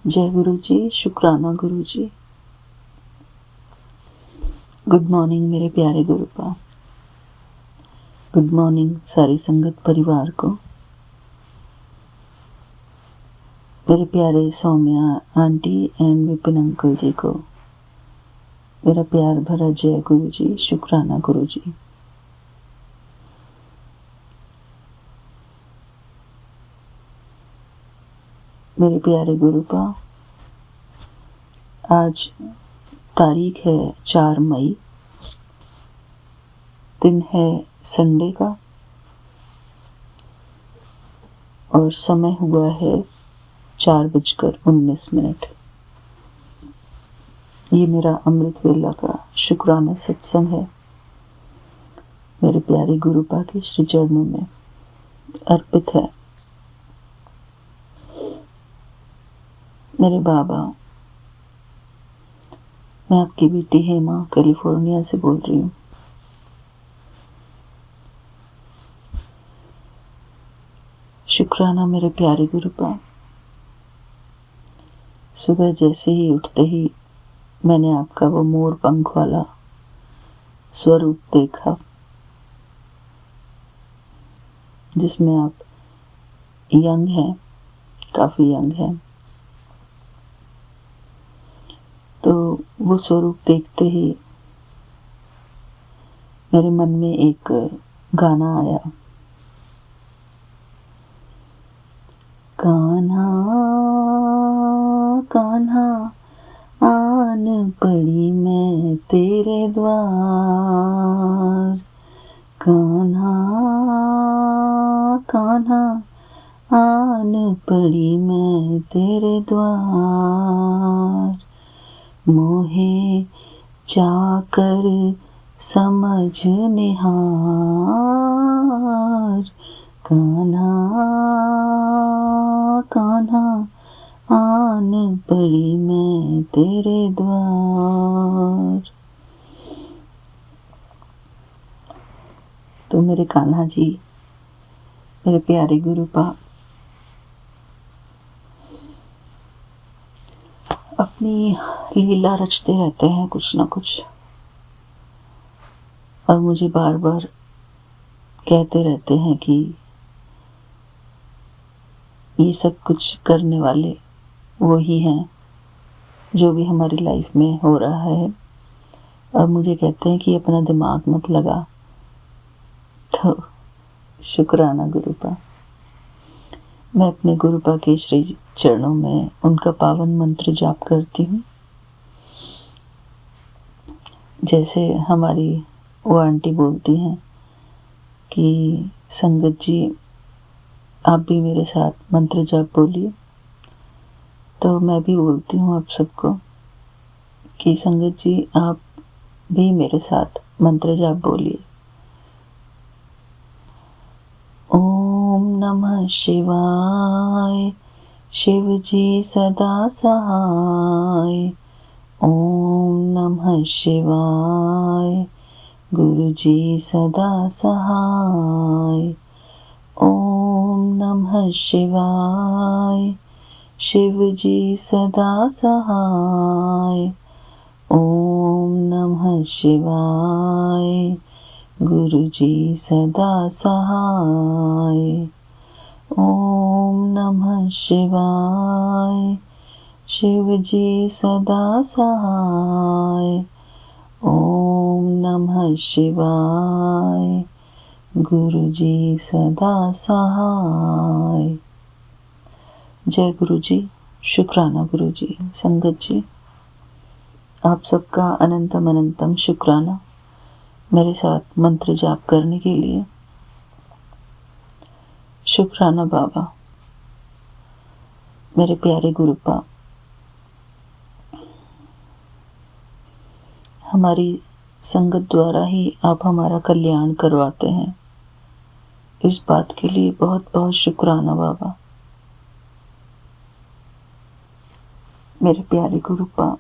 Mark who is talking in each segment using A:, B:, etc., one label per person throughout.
A: जय गुरु जी, शुक्राना गुरु जी। गुड मॉर्निंग मेरे प्यारे गुरुपा। गुड मॉर्निंग सारी संगत परिवार को। मेरे प्यारे Saumya aunty and Vipin uncle ji को मेरा प्यार भरा जय गुरु जी, शुक्राना गुरु जी। मेरे प्यारे गुरुपा, आज तारीख है 4 मई, दिन है संडे का और समय हुआ है 4:19। ये मेरा अमृत वेला का शुक्राना सत्संग है, मेरे प्यारे गुरुपा के श्री चरणों में अर्पित है। मेरे बाबा, मैं आपकी बेटी हेमा कैलिफोर्निया से बोल रही हूँ। शुक्राना मेरे प्यारे गुरुपा। सुबह जैसे ही उठते ही मैंने आपका वो मोर पंख वाला स्वरूप देखा, जिसमें आप यंग हैं, काफी यंग हैं। तो वो स्वरूप देखते ही मेरे मन में एक गाना आया, कान्हा कान्हा आन पड़ी मैं तेरे द्वार, कान्हा कान्हा आन पड़ी मैं तेरे द्वार, मोहे जाकर समझ निहार, कान्हा कान्हा आन पड़ी मैं तेरे द्वार। तो मेरे कान्हा जी, मेरे प्यारे गुरुपा, अपनी लीला रचते रहते हैं कुछ ना कुछ, और मुझे बार बार कहते रहते हैं कि ये सब कुछ करने वाले वो ही हैं जो भी हमारी लाइफ में हो रहा है। और मुझे कहते हैं कि अपना दिमाग मत लगा। तो शुक्राना गुरुपा। मैं अपने गुरुपा के श्री चरणों में उनका पावन मंत्र जाप करती हूँ। जैसे हमारी वो आंटी बोलती हैं कि संगत जी आप भी मेरे साथ मंत्र जाप बोलिए, तो मैं भी बोलती हूँ आप सबको कि संगत जी आप भी मेरे साथ मंत्र जाप बोलिए। ओम नमः शिवाय, शिव जी सदा सहाय। ओम नमः शिवाय, गुरु जी सदा सहाय। ओम नमः शिवाय, शिव जी सदा सहाय। ओम नमः शिवाय, गुरु जी सदा सहाय। ओम नमः शिवाय, शिव जी सदा सहाय। ओम नमः शिवाय, गुरु जी सदा सहाय। जय गुरु जी, शुक्राना गुरु जी। संगत जी, आप सबका अनंतम अनंतम शुक्राना मेरे साथ मंत्र जाप करने के लिए। शुक्राना बाबा, मेरे प्यारे गुरुपा। हमारी संगत द्वारा ही आप हमारा कल्याण करवाते हैं, इस बात के लिए बहुत बहुत शुक्राना बाबा। मेरे प्यारे गुरुपा,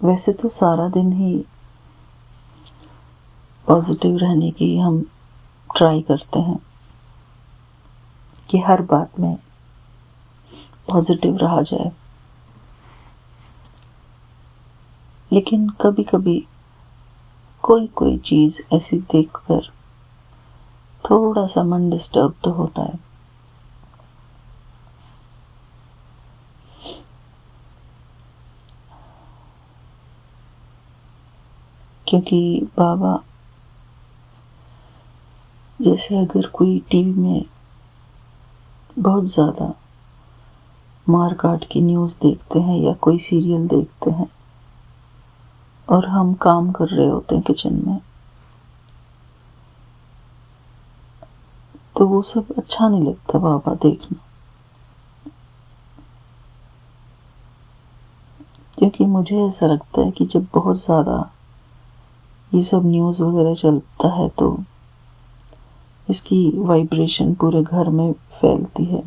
A: वैसे तो सारा दिन ही पॉजिटिव रहने की हम ट्राई करते हैं कि हर बात में पॉजिटिव रहा जाए। लेकिन कभी कभी कोई चीज़ ऐसी देखकर थोड़ा सा मन डिस्टर्ब तो होता है। क्योंकि बाबा, जैसे अगर कोई टीवी में बहुत ज़्यादा मार काट की न्यूज़ देखते हैं या कोई सीरियल देखते हैं और हम काम कर रहे होते हैं किचन में, तो वो सब अच्छा नहीं लगता बाबा देखना। क्योंकि मुझे ऐसा लगता है कि जब बहुत ज़्यादा ये सब न्यूज़ वगैरह चलता है तो इसकी वाइब्रेशन पूरे घर में फैलती है,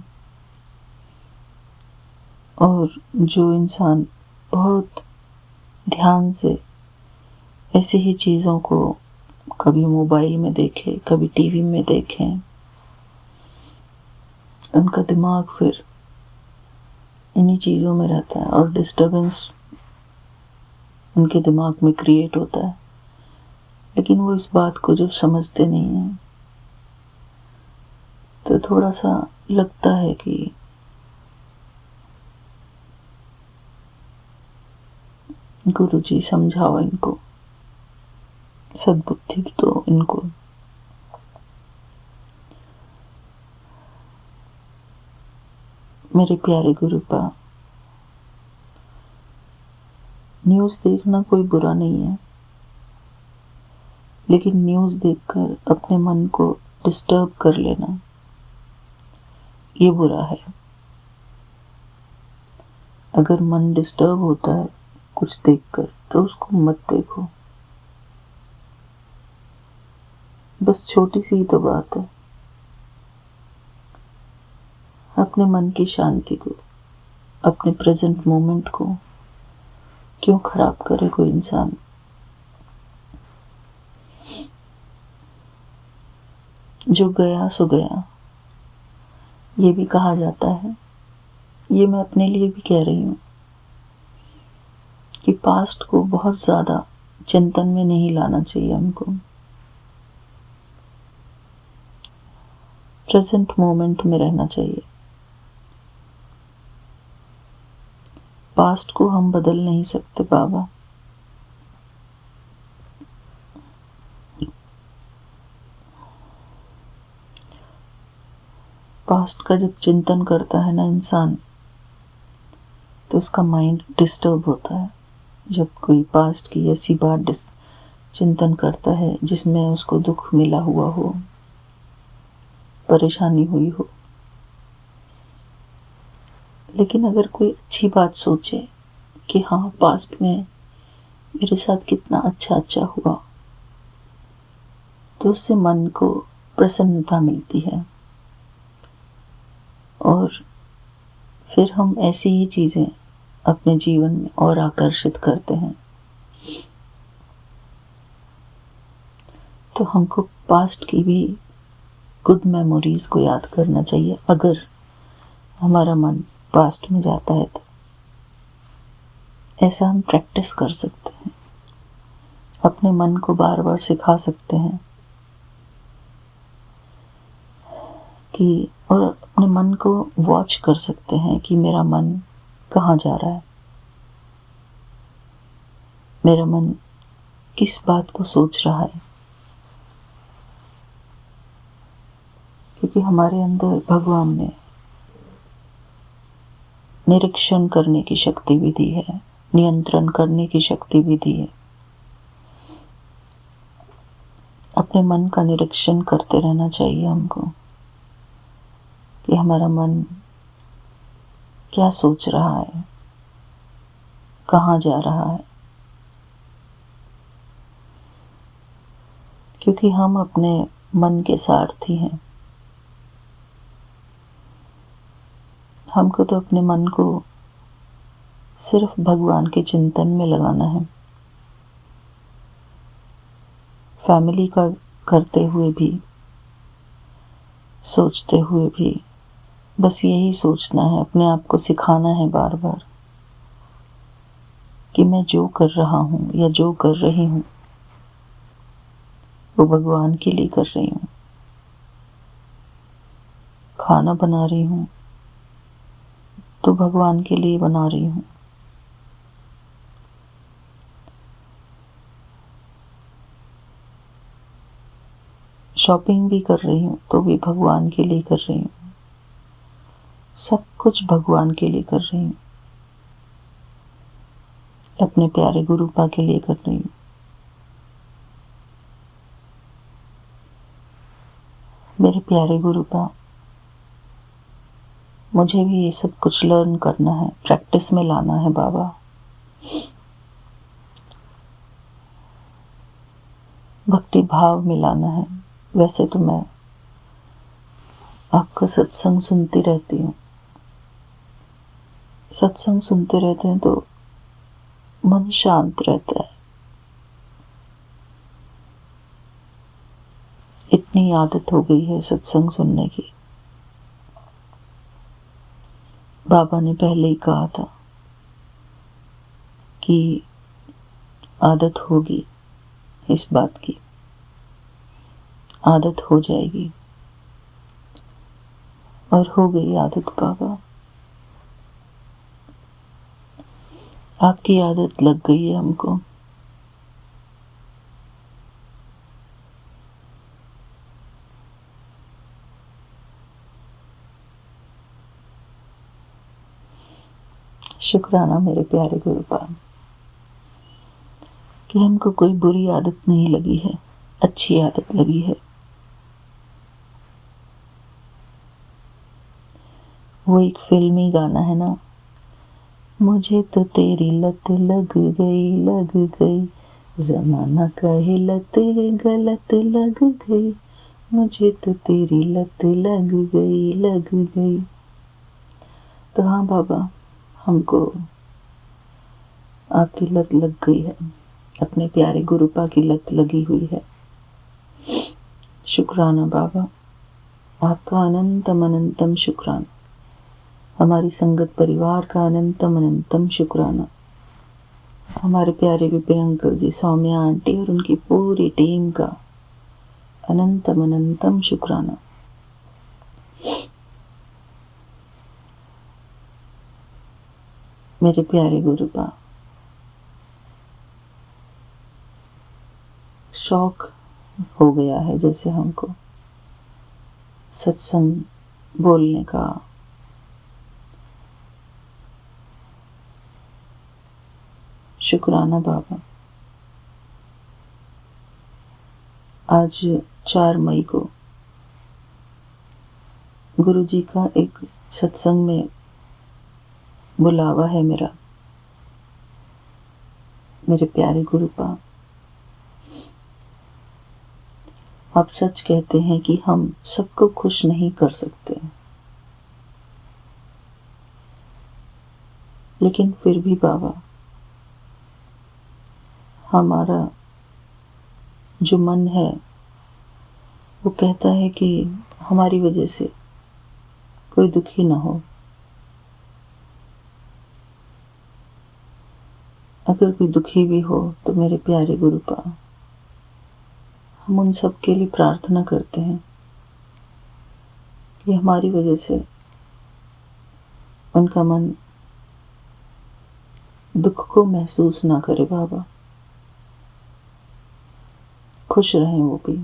A: और जो इंसान बहुत ध्यान से ऐसी ही चीज़ों को कभी मोबाइल में देखे, कभी टीवी में देखें, उनका दिमाग फिर इन्हीं चीज़ों में रहता है और डिस्टर्बेंस उनके दिमाग में क्रिएट होता है। लेकिन वो इस बात को जब समझते नहीं हैं तो थोड़ा सा लगता है कि गुरुजी समझाओ इनको, सद्बुद्धि दो इनको। मेरे प्यारे गुरुपा, न्यूज़ देखना कोई बुरा नहीं है, लेकिन न्यूज़ देखकर अपने मन को डिस्टर्ब कर लेना ये बुरा है। अगर मन डिस्टर्ब होता है कुछ देखकर तो उसको मत देखो। बस छोटी सी ही तो बात है। अपने मन की शांति को, अपने प्रेजेंट मोमेंट को क्यों खराब करे कोई इंसान। जो गया सो गया, ये भी कहा जाता है। ये मैं अपने लिए भी कह रही हूँ कि पास्ट को बहुत ज़्यादा चिंतन में नहीं लाना चाहिए हमको। प्रेजेंट मोमेंट में रहना चाहिए। पास्ट को हम बदल नहीं सकते बाबा। पास्ट का जब चिंतन करता है ना इंसान, तो उसका माइंड डिस्टर्ब होता है। जब कोई पास्ट की ऐसी बात चिंतन करता है जिसमें उसको दुख मिला हुआ हो, परेशानी हुई हो। लेकिन अगर कोई अच्छी बात सोचे कि हाँ, पास्ट में मेरे साथ कितना अच्छा हुआ, तो उससे मन को प्रसन्नता मिलती है और फिर हम ऐसी ही चीज़ें अपने जीवन में और आकर्षित करते हैं। तो हमको पास्ट की भी गुड मेमोरीज को याद करना चाहिए। अगर हमारा मन पास्ट में जाता है तो ऐसा हम प्रैक्टिस कर सकते हैं, अपने मन को बार बार सिखा सकते हैं कि, और अपने मन को वॉच कर सकते हैं कि मेरा मन कहाँ जा रहा है, मेरा मन किस बात को सोच रहा है। क्योंकि हमारे अंदर भगवान ने निरीक्षण करने की शक्ति भी दी है, नियंत्रण करने की शक्ति भी दी है। अपने मन का निरीक्षण करते रहना चाहिए हमको कि हमारा मन क्या सोच रहा है, कहाँ जा रहा है। क्योंकि हम अपने मन के सारथी हैं। हमको तो अपने मन को सिर्फ भगवान के चिंतन में लगाना है। फैमिली का करते हुए भी, सोचते हुए भी बस यही सोचना है, अपने आप को सिखाना है बार बार कि मैं जो कर रहा हूँ या जो कर रही हूँ वो भगवान के लिए कर रही हूँ। खाना बना रही हूँ तो भगवान के लिए बना रही हूँ। शॉपिंग भी कर रही हूँ तो भी भगवान के लिए कर रही हूँ। सब कुछ भगवान के लिए कर रही हूँ, अपने प्यारे गुरुपा के लिए कर रही हूँ। मेरे प्यारे गुरुपा, मुझे भी ये सब कुछ लर्न करना है, प्रैक्टिस में लाना है बाबा। भक्ति भाव में लाना है। वैसे तो मैं आपका सत्संग सुनती रहती हूँ। सत्संग सुनते रहते हैं तो मन शांत रहता है। इतनी आदत हो गई है सत्संग सुनने की। बाबा ने पहले ही कहा था कि आदत होगी, इस बात की आदत हो जाएगी, और हो गई आदत बाबा। आपकी आदत लग गई है हमको। शुक्राना मेरे प्यारे गुरुपा कि हमको कोई बुरी आदत नहीं लगी है, अच्छी आदत लगी है। वो एक फिल्मी गाना है ना, मुझे तो तेरी लत लग गई, जमाना कहे लत गलत लग गई, मुझे तो तेरी लत लग गई। तो हाँ बाबा, हमको आपकी लत लग गई है, अपने प्यारे गुरुपा की लत लगी हुई है। शुक्राना बाबा, आपका अनंतम अनंतम शुक्राना। हमारी संगत परिवार का अनंतम अनंतम शुक्राना। हमारे प्यारे विपिन अंकल जी, सौम्या आंटी और उनकी पूरी टीम का अनंतम अनंतम शुक्राना। मेरे प्यारे गुरुपा, शौक हो गया है जैसे हमको सत्संग बोलने का। शुक्राना बाबा। आज 4 मई को गुरु जी का एक सत्संग में बुलावा है मेरा। मेरे प्यारे गुरुपा, आप सच कहते हैं कि हम सबको खुश नहीं कर सकते, लेकिन फिर भी बाबा, हमारा जो मन है वो कहता है कि हमारी वजह से कोई दुखी ना हो। अगर कोई दुखी भी हो तो मेरे प्यारे गुरुपा, हम उन सब के लिए प्रार्थना करते हैं कि हमारी वजह से उनका मन दुख को महसूस ना करे बाबा। खुश रहें वो भी,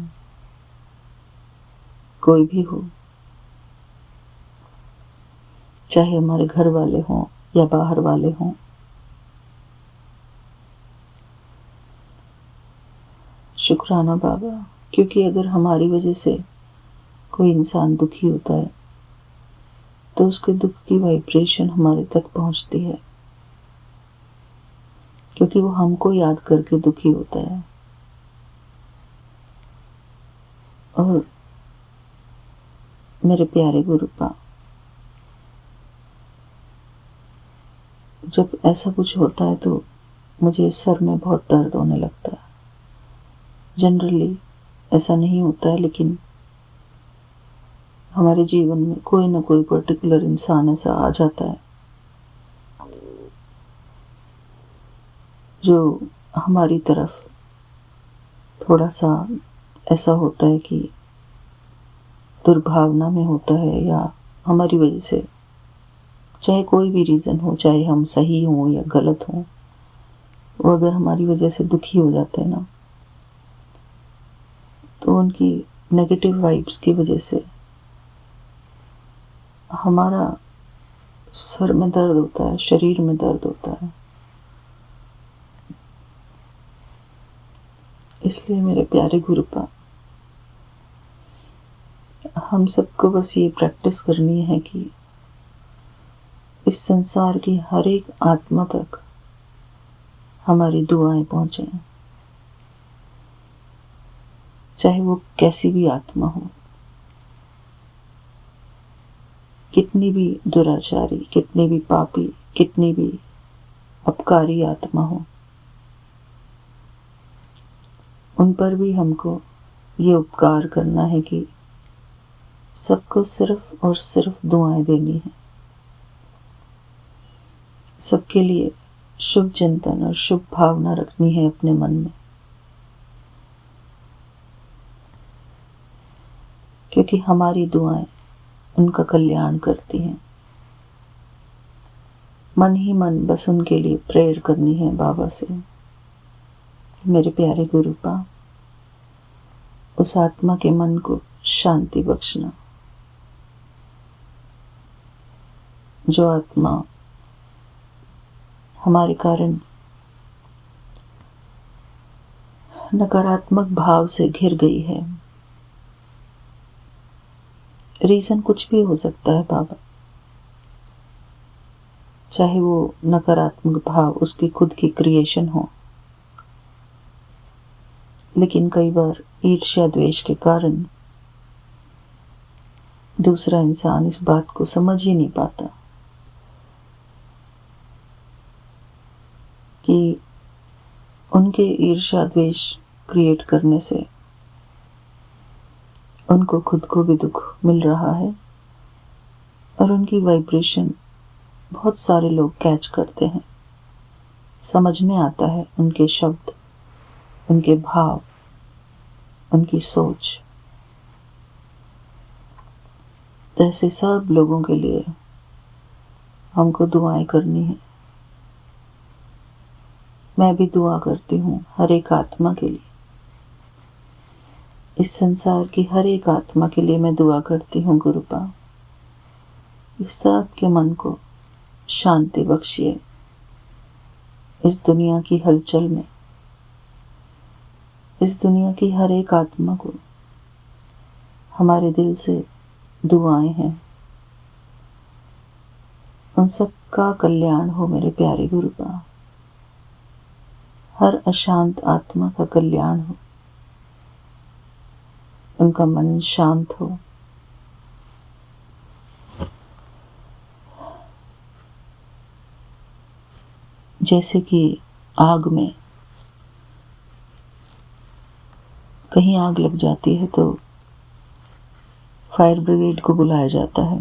A: कोई भी हो, चाहे हमारे घर वाले हों या बाहर वाले हों। शुक्राना बाबा, क्योंकि अगर हमारी वजह से कोई इंसान दुखी होता है तो उसके दुख की वाइब्रेशन हमारे तक पहुंचती है, क्योंकि वो हमको याद करके दुखी होता है। और मेरे प्यारे गुरुपा, जब ऐसा कुछ होता है तो मुझे सर में बहुत दर्द होने लगता है। जनरली ऐसा नहीं होता है, लेकिन हमारे जीवन में कोई ना कोई पर्टिकुलर इंसान ऐसा आ जाता है जो हमारी तरफ थोड़ा सा ऐसा होता है कि दुर्भावना में होता है, या हमारी वजह से, चाहे कोई भी रीज़न हो, चाहे हम सही हों या गलत हों, वो अगर हमारी वजह से दुखी हो जाते हैं ना, तो उनकी नेगेटिव वाइब्स की वजह से हमारा सर में दर्द होता है, शरीर में दर्द होता है। इसलिए मेरे प्यारे गुरुपा, हम सबको बस ये प्रैक्टिस करनी है कि इस संसार की हर एक आत्मा तक हमारी दुआएं पहुंचे, चाहे वो कैसी भी आत्मा हो, कितनी भी दुराचारी, कितनी भी पापी, कितनी भी अपकारी आत्मा हो, उन पर भी हमको ये उपकार करना है कि सबको सिर्फ और सिर्फ दुआएं देनी है। सबके लिए शुभ चिंतन और शुभ भावना रखनी है अपने मन में, क्योंकि हमारी दुआएं उनका कल्याण करती हैं। मन ही मन बस उनके लिए प्रेयर करनी है बाबा से, मेरे प्यारे गुरुपा, उस आत्मा के मन को शांति बख्शना। जो आत्मा हमारे कारण नकारात्मक भाव से घिर गई है, रीजन कुछ भी हो सकता है बाबा, चाहे वो नकारात्मक भाव उसकी खुद की क्रिएशन हो, लेकिन कई बार ईर्ष्या द्वेष के कारण दूसरा इंसान इस बात को समझ ही नहीं पाता कि उनके ईर्ष्या द्वेष क्रिएट करने से उनको खुद को भी दुख मिल रहा है, और उनकी वाइब्रेशन बहुत सारे लोग कैच करते हैं, समझ में आता है उनके शब्द, उनके भाव, उनकी सोच। तो ऐसे सब लोगों के लिए हमको दुआएं करनी है। मैं भी दुआ करती हूँ हर एक आत्मा के लिए, इस संसार की हर एक आत्मा के लिए मैं दुआ करती हूँ गुरुपा। इस सब के मन को शांति बख्शिए। इस दुनिया की हलचल में इस दुनिया की हर एक आत्मा को हमारे दिल से दुआएं हैं, उन सब का कल्याण हो मेरे प्यारे गुरुपा। हर अशांत आत्मा का कल्याण हो, उनका मन शांत हो। जैसे कि आग में कहीं आग लग जाती है तो फायर ब्रिगेड को बुलाया जाता है,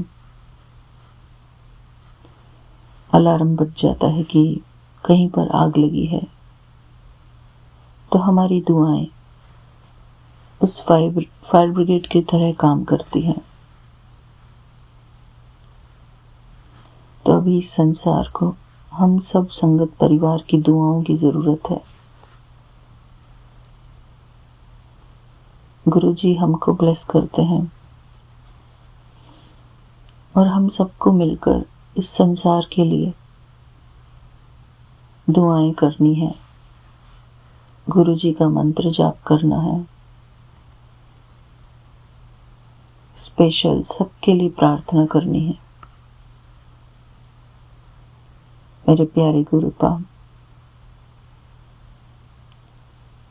A: अलार्म बज जाता है कि कहीं पर आग लगी है, तो हमारी दुआएं उस फायर ब्रिगेड की तरह काम करती हैं। तो अभी इस संसार को हम सब संगत परिवार की दुआओं की जरूरत है। गुरुजी हमको ब्लेस करते हैं और हम सबको मिलकर इस संसार के लिए दुआएं करनी है, गुरुजी का मंत्र जाप करना है, स्पेशल सबके लिए प्रार्थना करनी है। मेरे प्यारे गुरुपा,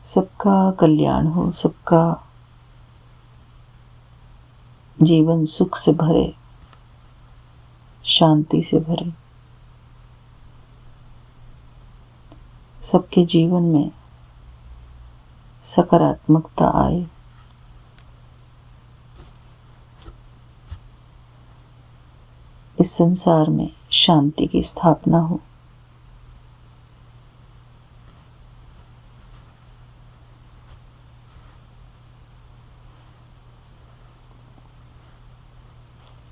A: सबका कल्याण हो, सबका जीवन सुख से भरे, शांति से भरे, सबके जीवन में सकारात्मकता आए। इस संसार में शांति की स्थापना हो।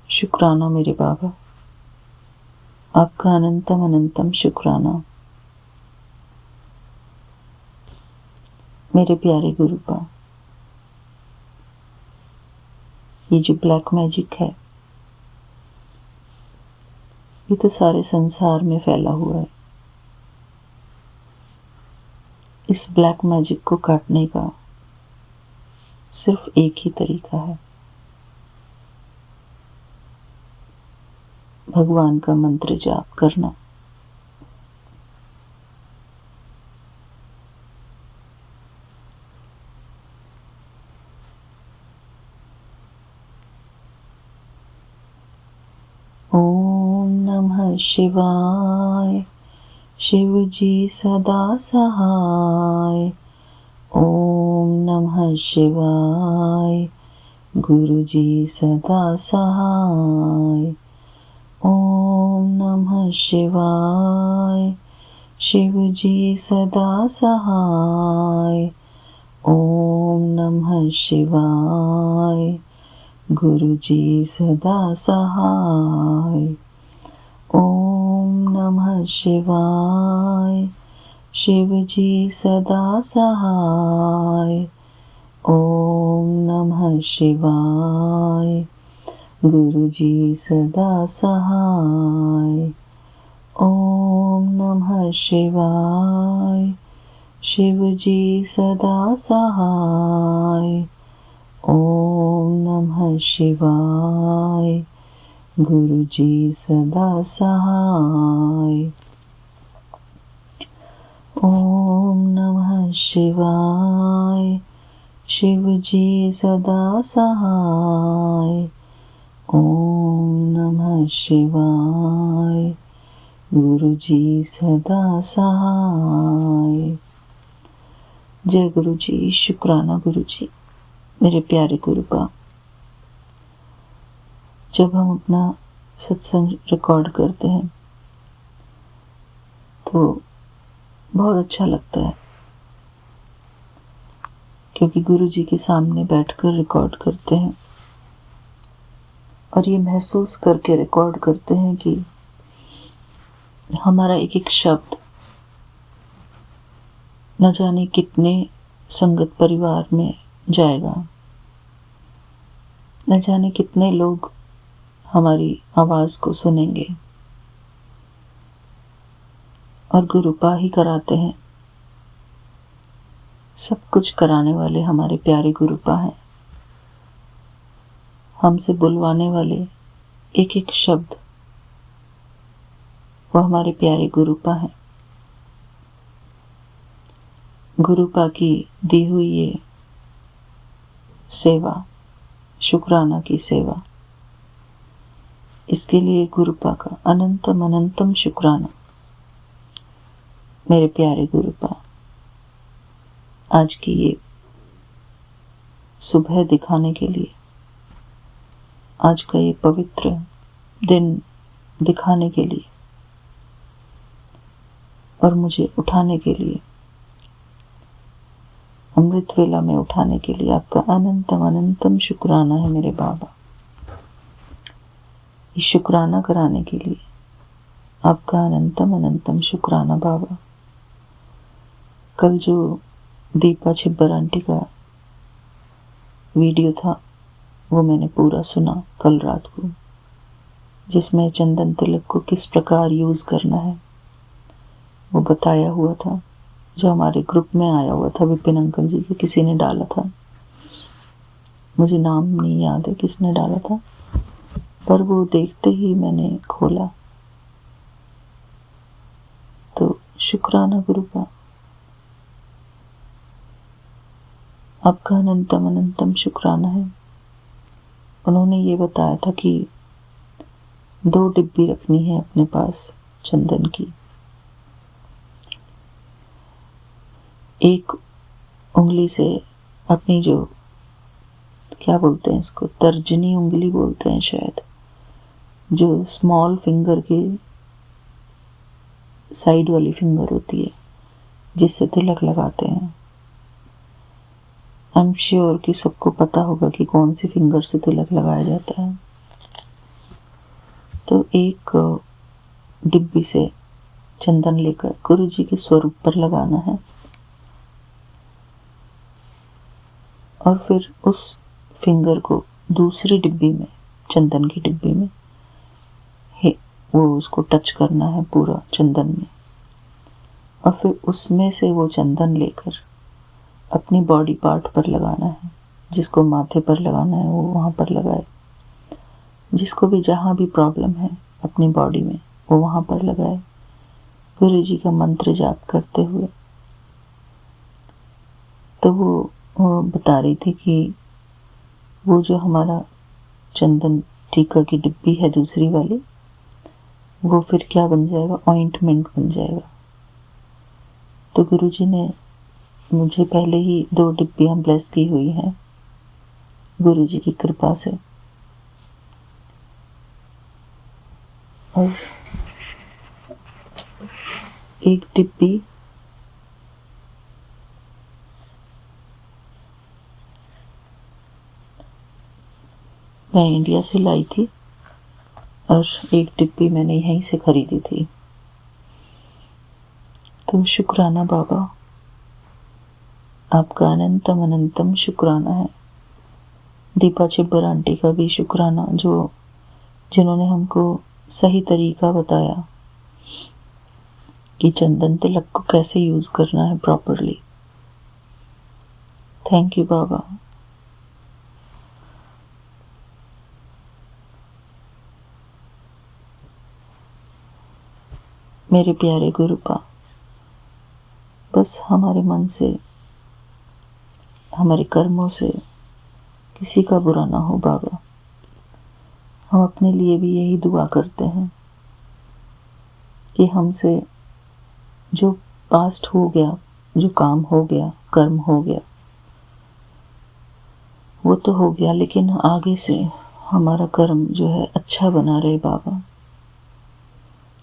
A: शुक्राना मेरे बाबा, आपका अनंतम अनंतम शुक्राना। मेरे प्यारे गुरुपा, ये जो ब्लैक मैजिक है ये तो सारे संसार में फैला हुआ है। इस ब्लैक मैजिक को काटने का सिर्फ एक ही तरीका है, भगवान का मंत्र जाप करना। ओम नमः शिवाय, शिव जी सदा सहाय। ओम नमः शिवाय, गुरु जी सदा सहाय। ओम नमः शिवाय, शिव जी सदा सहाय। ओम नमः शिवाय, गुरु जी सदा सहाय। ओम नमः शिवाय, शिव जी सदा सहाय। ओम नमः शिवाय, गुरु जी सदा सहाय। ओम नमः शिवाय, शिव जी सदा सहाय। ओम नमः शिवाय, गुरु जी सदा सहाय। ओम नमः शिवाय, शिव जी सदा सहाय। ओम नमः शिवाय, गुरु जी सदा सहाय। जय गुरु जी, शुक्राना गुरु जी। मेरे प्यारे गुरुपा, जब हम अपना सत्संग रिकॉर्ड करते हैं तो बहुत अच्छा लगता है, क्योंकि गुरु जी के सामने बैठकर रिकॉर्ड करते हैं और ये महसूस करके रिकॉर्ड करते हैं कि हमारा एक एक शब्द न जाने कितने संगत परिवार में जाएगा, न जाने कितने लोग हमारी आवाज को सुनेंगे। और गुरुपा ही कराते हैं, सब कुछ कराने वाले हमारे प्यारे गुरुपा हैं। हमसे बुलवाने वाले एक एक शब्द वो हमारे प्यारे गुरुपा हैं। गुरुपा की दी हुई ये सेवा, शुक्राना की सेवा, इसके लिए गुरुपा का अनंतम अनंतम शुक्राना। मेरे प्यारे गुरुपा, आज की ये सुबह दिखाने के लिए, आज का ये पवित्र दिन दिखाने के लिए और मुझे उठाने के लिए, अमृत वेला में उठाने के लिए आपका अनंतम अनंतम शुक्राना है मेरे बाबा। ये शुक्राना कराने के लिए आपका अनंतम अनंतम शुक्राना बाबा। कल जो दीपा छिब्बर आंटी का वीडियो था वो मैंने पूरा सुना कल रात को, जिसमें चंदन तिलक को किस प्रकार यूज करना है वो बताया हुआ था, जो हमारे ग्रुप में आया हुआ था। विपिन अंकल जी के किसी ने डाला था, मुझे नाम नहीं याद है किसने डाला था, पर वो देखते ही मैंने खोला तो शुक्राना गुरुपा, आपका अनंतम अनंतम शुक्राना है। उन्होंने ये बताया था कि 2 डिब्बी रखनी है अपने पास चंदन की, एक उंगली से अपनी जो क्या बोलते हैं इसको, तर्जनी उंगली बोलते हैं शायद, जो स्मॉल फिंगर की साइड वाली फिंगर होती है जिससे तिलक लगाते हैं। आई एम श्योर कि सबको पता होगा कि कौन सी फिंगर से तिलक लगाया जाता है। तो एक डिब्बी से चंदन लेकर गुरु जी के स्वरूप पर लगाना है और फिर उस फिंगर को दूसरी डिब्बी में, चंदन की डिब्बी में वो उसको टच करना है पूरा चंदन में, और फिर उसमें से वो चंदन लेकर अपनी बॉडी पार्ट पर लगाना है। जिसको माथे पर लगाना है वो वहाँ पर लगाए, जिसको भी जहाँ भी प्रॉब्लम है अपनी बॉडी में वो वहाँ पर लगाए, गुरु जी का मंत्र जाप करते हुए। तो वो बता रही थी कि वो जो हमारा चंदन टीका की डिब्बी है दूसरी वाली, वो फिर क्या बन जाएगा, ऑइंटमेंट बन जाएगा। तो गुरु जी ने मुझे पहले ही 2 डिब्बियाँ ब्लेस की हुई हैं गुरु जी की कृपा से, और एक डिब्बी मैं इंडिया से लाई थी और एक डिब्बी मैंने यहीं से खरीदी थी। तो शुक्राना बाबा, आपका अनंतम अनंतम शुक्राना है। दीपा छिब्बर आंटी का भी शुक्राना, जिन्होंने हमको सही तरीका बताया कि चंदन तिलक को कैसे यूज करना है प्रॉपरली। थैंक यू बाबा। मेरे प्यारे गुरुपा, बस हमारे मन से, हमारे कर्मों से किसी का बुरा ना हो बाबा। हम अपने लिए भी यही दुआ करते हैं कि हमसे जो पास्ट हो गया, जो काम हो गया, कर्म हो गया, वो तो हो गया, लेकिन आगे से हमारा कर्म जो है अच्छा बना रहे बाबा।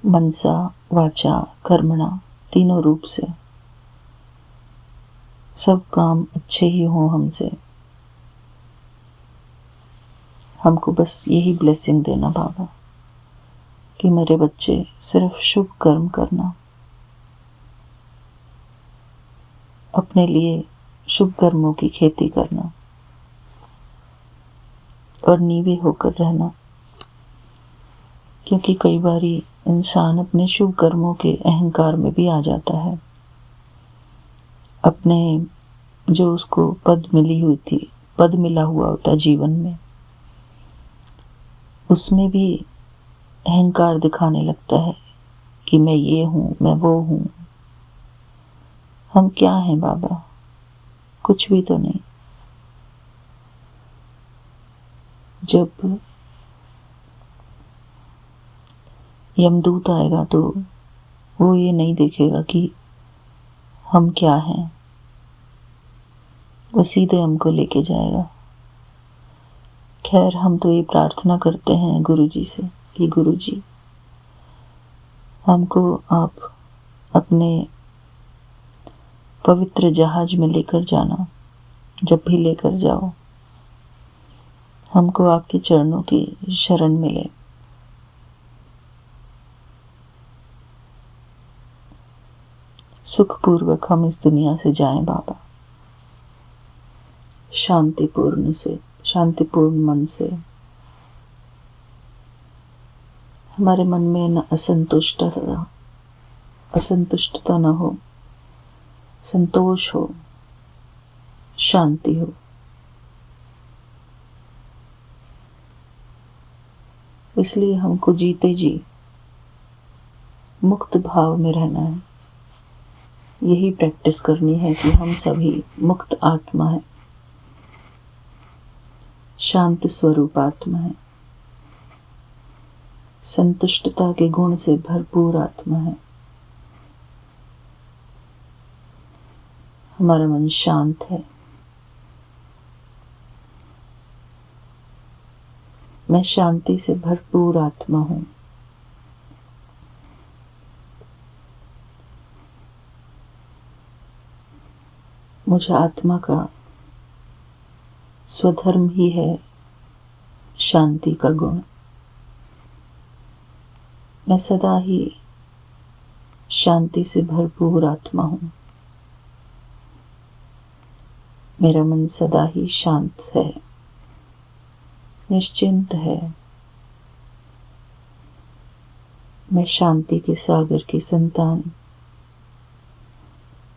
A: मनसा वाचा कर्मणा, तीनों रूप से सब काम अच्छे ही हों हमसे। हमको बस यही ब्लेसिंग देना बाबा कि मेरे बच्चे सिर्फ शुभ कर्म करना, अपने लिए शुभ कर्मों की खेती करना और नीवे होकर रहना। क्योंकि कई बारी इंसान अपने शुभ कर्मों के अहंकार में भी आ जाता है। अपने जो उसको पद मिला हुआ होता जीवन में, उसमें भी अहंकार दिखाने लगता है कि मैं ये हूँ, मैं वो हूँ। हम क्या हैं बाबा? कुछ भी तो नहीं। जब यमदूत आएगा तो वो ये नहीं देखेगा कि हम क्या हैं, वो सीधे हमको लेके जाएगा। खैर, हम तो ये प्रार्थना करते हैं गुरु जी से कि गुरु जी, हमको आप अपने पवित्र जहाज में लेकर जाना। जब भी लेकर जाओ, हमको आपके चरणों की शरण मिले। सुखपूर्वक हम इस दुनिया से जाएं बाबा, शांतिपूर्ण मन से। हमारे मन में न असंतुष्टता न हो, संतोष हो, शांति हो। इसलिए हमको जीते जी मुक्त भाव में रहना है। यही प्रैक्टिस करनी है कि हम सभी मुक्त आत्मा है, शांत स्वरूप आत्मा है, संतुष्टता के गुण से भरपूर आत्मा है। हमारा मन शांत है। मैं शांति से भरपूर आत्मा हूँ। मुझे आत्मा का स्वधर्म ही है शांति का गुण। मैं सदा ही शांति से भरपूर आत्मा हूँ। मेरा मन सदा ही शांत है, निश्चिंत है। मैं शांति के सागर की संतान,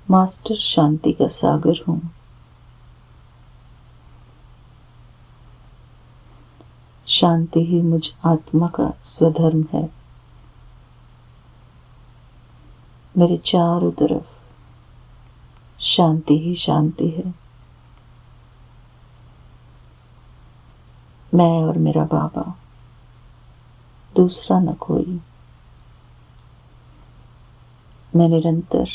A: मास्टर शांति का सागर हूँ। शांति ही मुझ आत्मा का स्वधर्म है। मेरे चारों तरफ शांति ही शांति है। मैं और मेरा बाबा, दूसरा न कोई। मैं निरंतर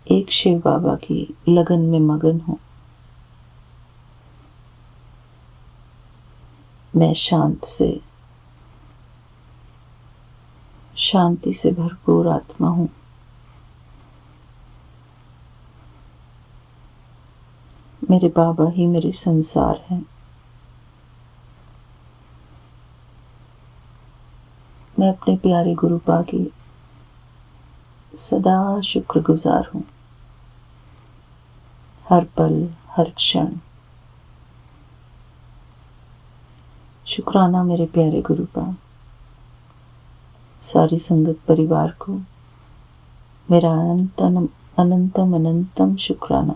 A: एक शिव बाबा की लगन में मगन हूँ। मैं शांति से भरपूर आत्मा हूँ। मेरे बाबा ही मेरे संसार हैं। मैं अपने प्यारे गुरुपा की सदा शुक्रगुजार हूँ। हर पल, हर क्षण शुक्राना मेरे प्यारे गुरुपा। सारी संगत परिवार को मेरा अनंतम अनंतम शुक्राना।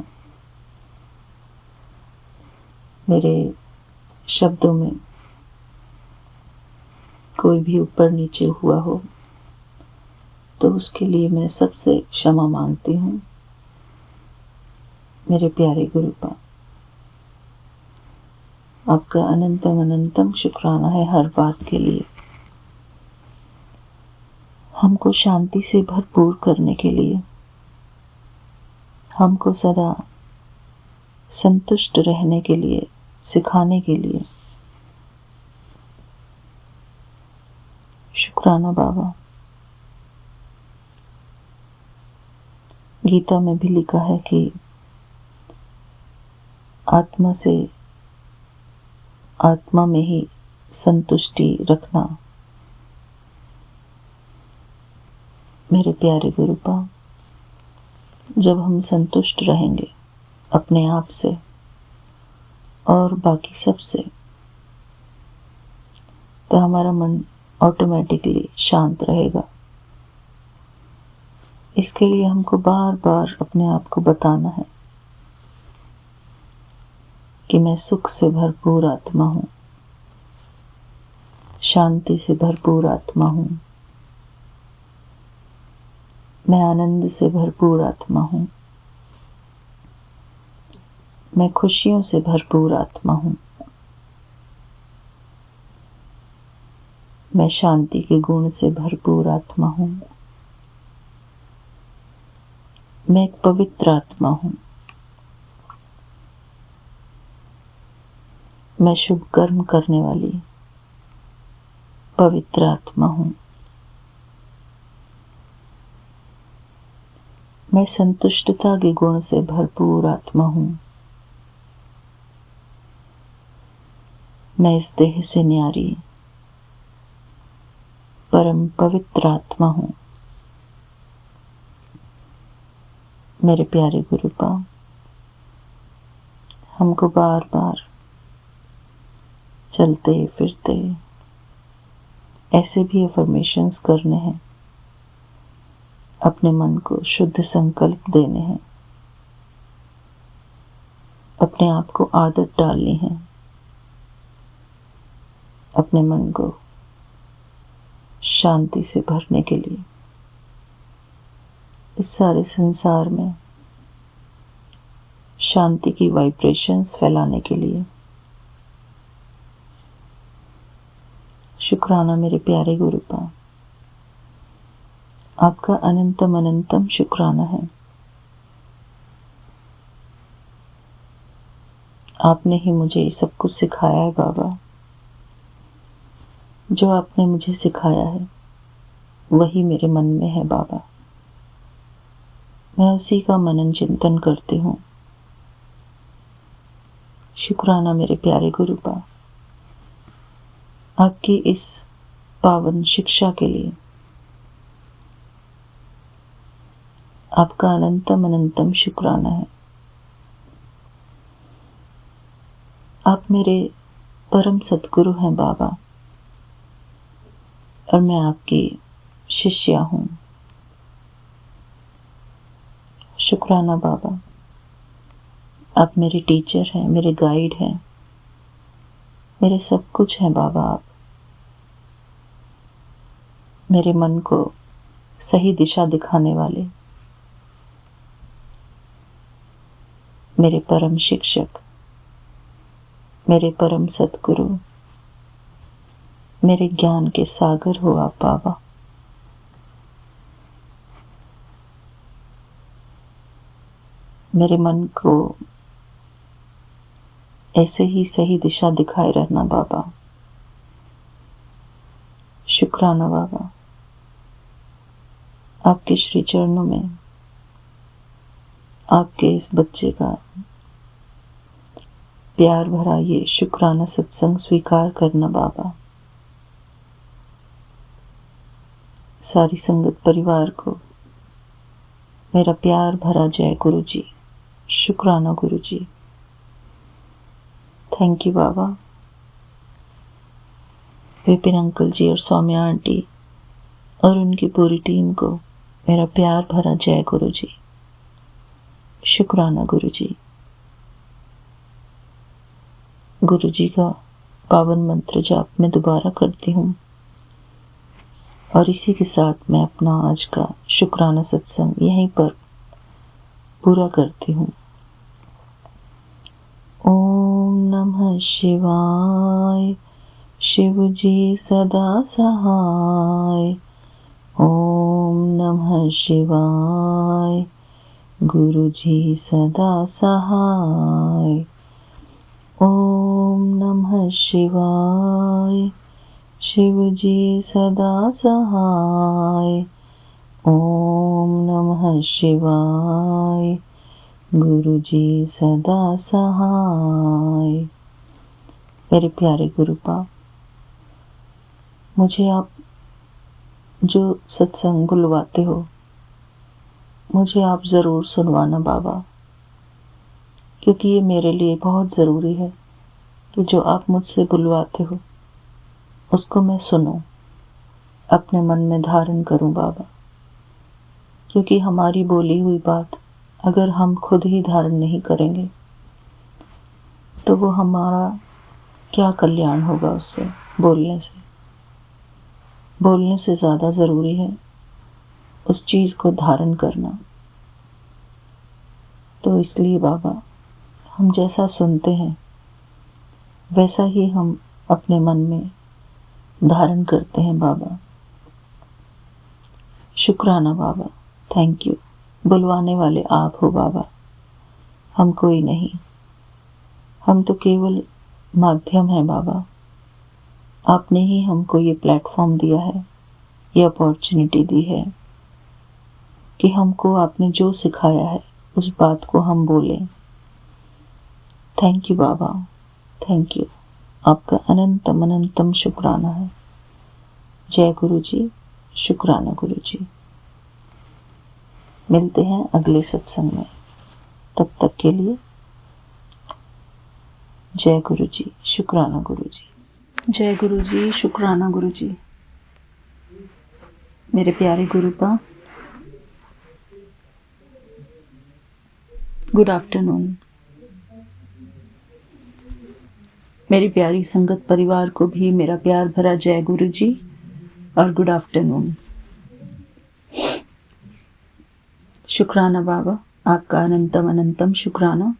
A: मेरे शब्दों में कोई भी ऊपर नीचे हुआ हो तो उसके लिए मैं सबसे क्षमा मांगती हूँ। मेरे प्यारे गुरुपा, आपका अनंतम अनंतम शुक्राना है हर बात के लिए। हमको शांति से भरपूर करने के लिए, हमको सदा संतुष्ट रहने के लिए सिखाने के लिए शुक्राना बाबा। गीता में भी लिखा है कि आत्मा से आत्मा में ही संतुष्टि रखना। मेरे प्यारे गुरुपा, जब हम संतुष्ट रहेंगे अपने आप से और बाकी सब से, तो हमारा मन ऑटोमेटिकली शांत रहेगा। इसके लिए हमको बार बार अपने आप को बताना है कि मैं सुख से भरपूर आत्मा हूँ, शांति से भरपूर आत्मा हूँ, मैं आनंद से भरपूर आत्मा हूँ, मैं खुशियों से भरपूर आत्मा हूँ, मैं शांति के गुण से भरपूर आत्मा हूँ, मैं एक पवित्र आत्मा हूँ, मैं शुभ कर्म करने वाली पवित्र आत्मा हूँ, मैं संतुष्टता के गुण से भरपूर आत्मा हूँ, मैं इस देह से न्यारी परम पवित्र आत्मा हूँ। मेरे प्यारे गुरुपा, हमको बार बार चलते फिरते ऐसे भी अफर्मेशंस करने हैं, अपने मन को शुद्ध संकल्प देने हैं, अपने आप को आदत डालनी है, अपने मन को शांति से भरने के लिए, इस सारे संसार में शांति की वाइब्रेशंस फैलाने के लिए। शुक्राना मेरे प्यारे गुरुपा, आपका अनंतम अनंतम शुक्राना है। आपने ही मुझे ये सब कुछ सिखाया है बाबा। जो आपने मुझे सिखाया है वही मेरे मन में है बाबा। मैं उसी का मनन चिंतन करती हूँ। शुक्राना मेरे प्यारे गुरुपा, आपकी इस पावन शिक्षा के लिए। आपका अनंतम अनंतम शुक्राना है। आप मेरे परम सद्गुरु हैं बाबा, और मैं आपकी शिष्या हूँ। शुक्राना बाबा, आप मेरे टीचर हैं, मेरे गाइड हैं, मेरे सब कुछ हैं बाबा। आप मेरे मन को सही दिशा दिखाने वाले, मेरे परम शिक्षक, मेरे परम सद्गुरु, मेरे ज्ञान के सागर हो आप बाबा। मेरे मन को ऐसे ही सही दिशा दिखाए रहना बाबा। शुक्राना बाबा, आपके श्री चरणों में आपके इस बच्चे का प्यार भरा ये शुक्राना सत्संग स्वीकार करना बाबा। सारी संगत परिवार को मेरा प्यार भरा जय गुरु जी। शुक्राना गुरु जी। थैंक यू बाबा। विपिन अंकल जी और सौम्या आंटी और उनकी पूरी टीम को मेरा प्यार भरा जय गुरु जी। शुक्राना गुरु जी। गुरु जी का पावन मंत्र जाप मैं दोबारा करती हूँ, और इसी के साथ मैं अपना आज का शुक्राना सत्संग यहीं पर पूरा करती हूँ। ओम नमः शिवाय। शिव जी सदा सहाय। ओम नमः शिवाय। गुरु जी सदा सहाय। ओम नमः शिवाय। शिव जी सदा सहाय। ओम नमः शिवाय। गुरु जी सदा सहाय। मेरे प्यारे गुरुपा, मुझे आप जो सत्संग बुलवाते हो, मुझे आप ज़रूर सुनवाना बाबा, क्योंकि ये मेरे लिए बहुत ज़रूरी है कि जो आप मुझसे बुलवाते हो उसको मैं सुनूं, अपने मन में धारण करूं बाबा। क्योंकि हमारी बोली हुई बात अगर हम खुद ही धारण नहीं करेंगे तो वो हमारा क्या कल्याण होगा उससे। बोलने से ज़्यादा ज़रूरी है उस चीज़ को धारण करना। तो इसलिए बाबा, हम जैसा सुनते हैं वैसा ही हम अपने मन में धारण करते हैं बाबा। शुक्राना बाबा। Thank you. बुलवाने वाले आप हो बाबा, हम कोई नहीं। हम तो केवल माध्यम हैं बाबा। आपने ही हमको ये प्लेटफॉर्म दिया है, ये अपॉर्चुनिटी दी है कि हमको आपने जो सिखाया है उस बात को हम बोलें। थैंक यू बाबा, थैंक यू। आपका अनंतम अनंतम शुक्राना है। जय गुरु जी। शुक्राना गुरु जी। मिलते हैं अगले सत्संग में। तब तक के लिए जय गुरु जी। शुक्राना गुरु जी। जय गुरु जी। शुक्राना गुरु जी। मेरे प्यारे गुरुपा, गुड आफ्टरनून। मेरी प्यारी संगत परिवार को भी मेरा प्यार भरा जय गुरु जी और गुड आफ्टरनून। शुक्राना बाबा, आपका अनंतम अनंतम शुक्राना।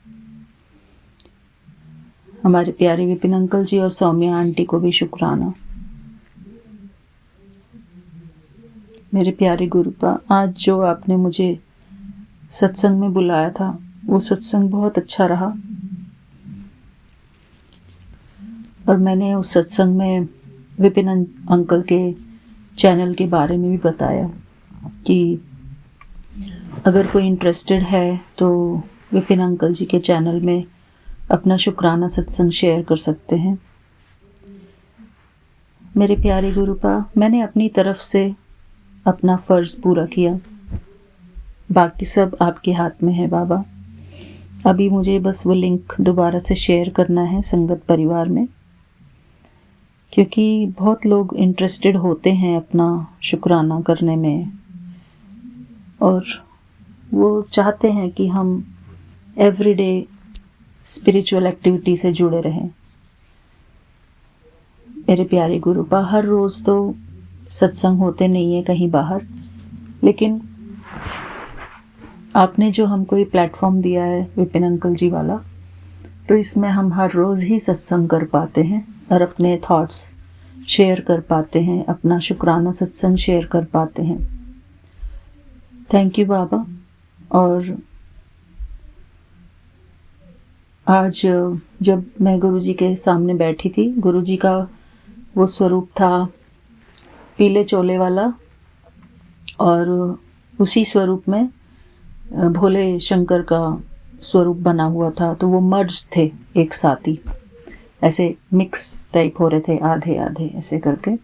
A: हमारे प्यारे विपिन अंकल जी और सौम्या आंटी को भी शुक्राना। मेरे प्यारे गुरुपा, आज जो आपने मुझे सत्संग में बुलाया था वो सत्संग बहुत अच्छा रहा। और मैंने उस सत्संग में विपिन अंकल के चैनल के बारे में भी बताया कि अगर कोई इंटरेस्टेड है तो विपिन अंकल जी के चैनल में अपना शुक्राना सत्संग शेयर कर सकते हैं। मेरे प्यारे गुरुपा, मैंने अपनी तरफ से अपना फ़र्ज़ पूरा किया, बाकी सब आपके हाथ में है बाबा। अभी मुझे बस वो लिंक दोबारा से शेयर करना है संगत परिवार में, क्योंकि बहुत लोग इंटरेस्टेड होते हैं अपना शुक्राना करने में और वो चाहते हैं कि हम एवरीडे स्पिरिचुअल एक्टिविटी से जुड़े रहें। मेरे प्यारे गुरुपा, हर रोज़ तो सत्संग होते नहीं है कहीं बाहर, लेकिन आपने जो हमको ये प्लेटफॉर्म दिया है विपिन अंकल जी वाला, तो इसमें हम हर रोज़ ही सत्संग कर पाते हैं और अपने थॉट्स शेयर कर पाते हैं, अपना शुक्राना सत्संग शेयर कर पाते हैं। थैंक यू बाबा। और आज जब मैं गुरुजी के सामने बैठी थी, गुरुजी का वो स्वरूप था पीले चोले वाला, और उसी स्वरूप में भोले शंकर का स्वरूप बना हुआ था, तो वो मर्ज थे एक साथ ही, ऐसे मिक्स टाइप हो रहे थे, आधे आधे ऐसे करके।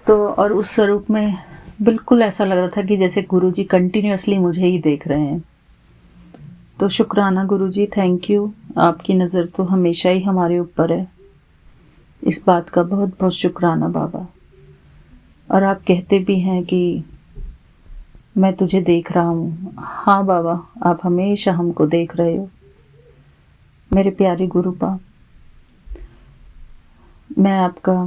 A: तो और उस स्वरूप में बिल्कुल ऐसा लग रहा था कि जैसे गुरुजी कंटिन्यूअसली मुझे ही देख रहे हैं। तो शुक्राना गुरुजी, थैंक यू। आपकी नज़र तो हमेशा ही हमारे ऊपर है, इस बात का बहुत बहुत शुक्राना बाबा। और आप कहते भी हैं कि मैं तुझे देख रहा हूँ। हाँ बाबा, आप हमेशा हमको देख रहे हो। मेरे प्यारे गुरुपा, मैं आपका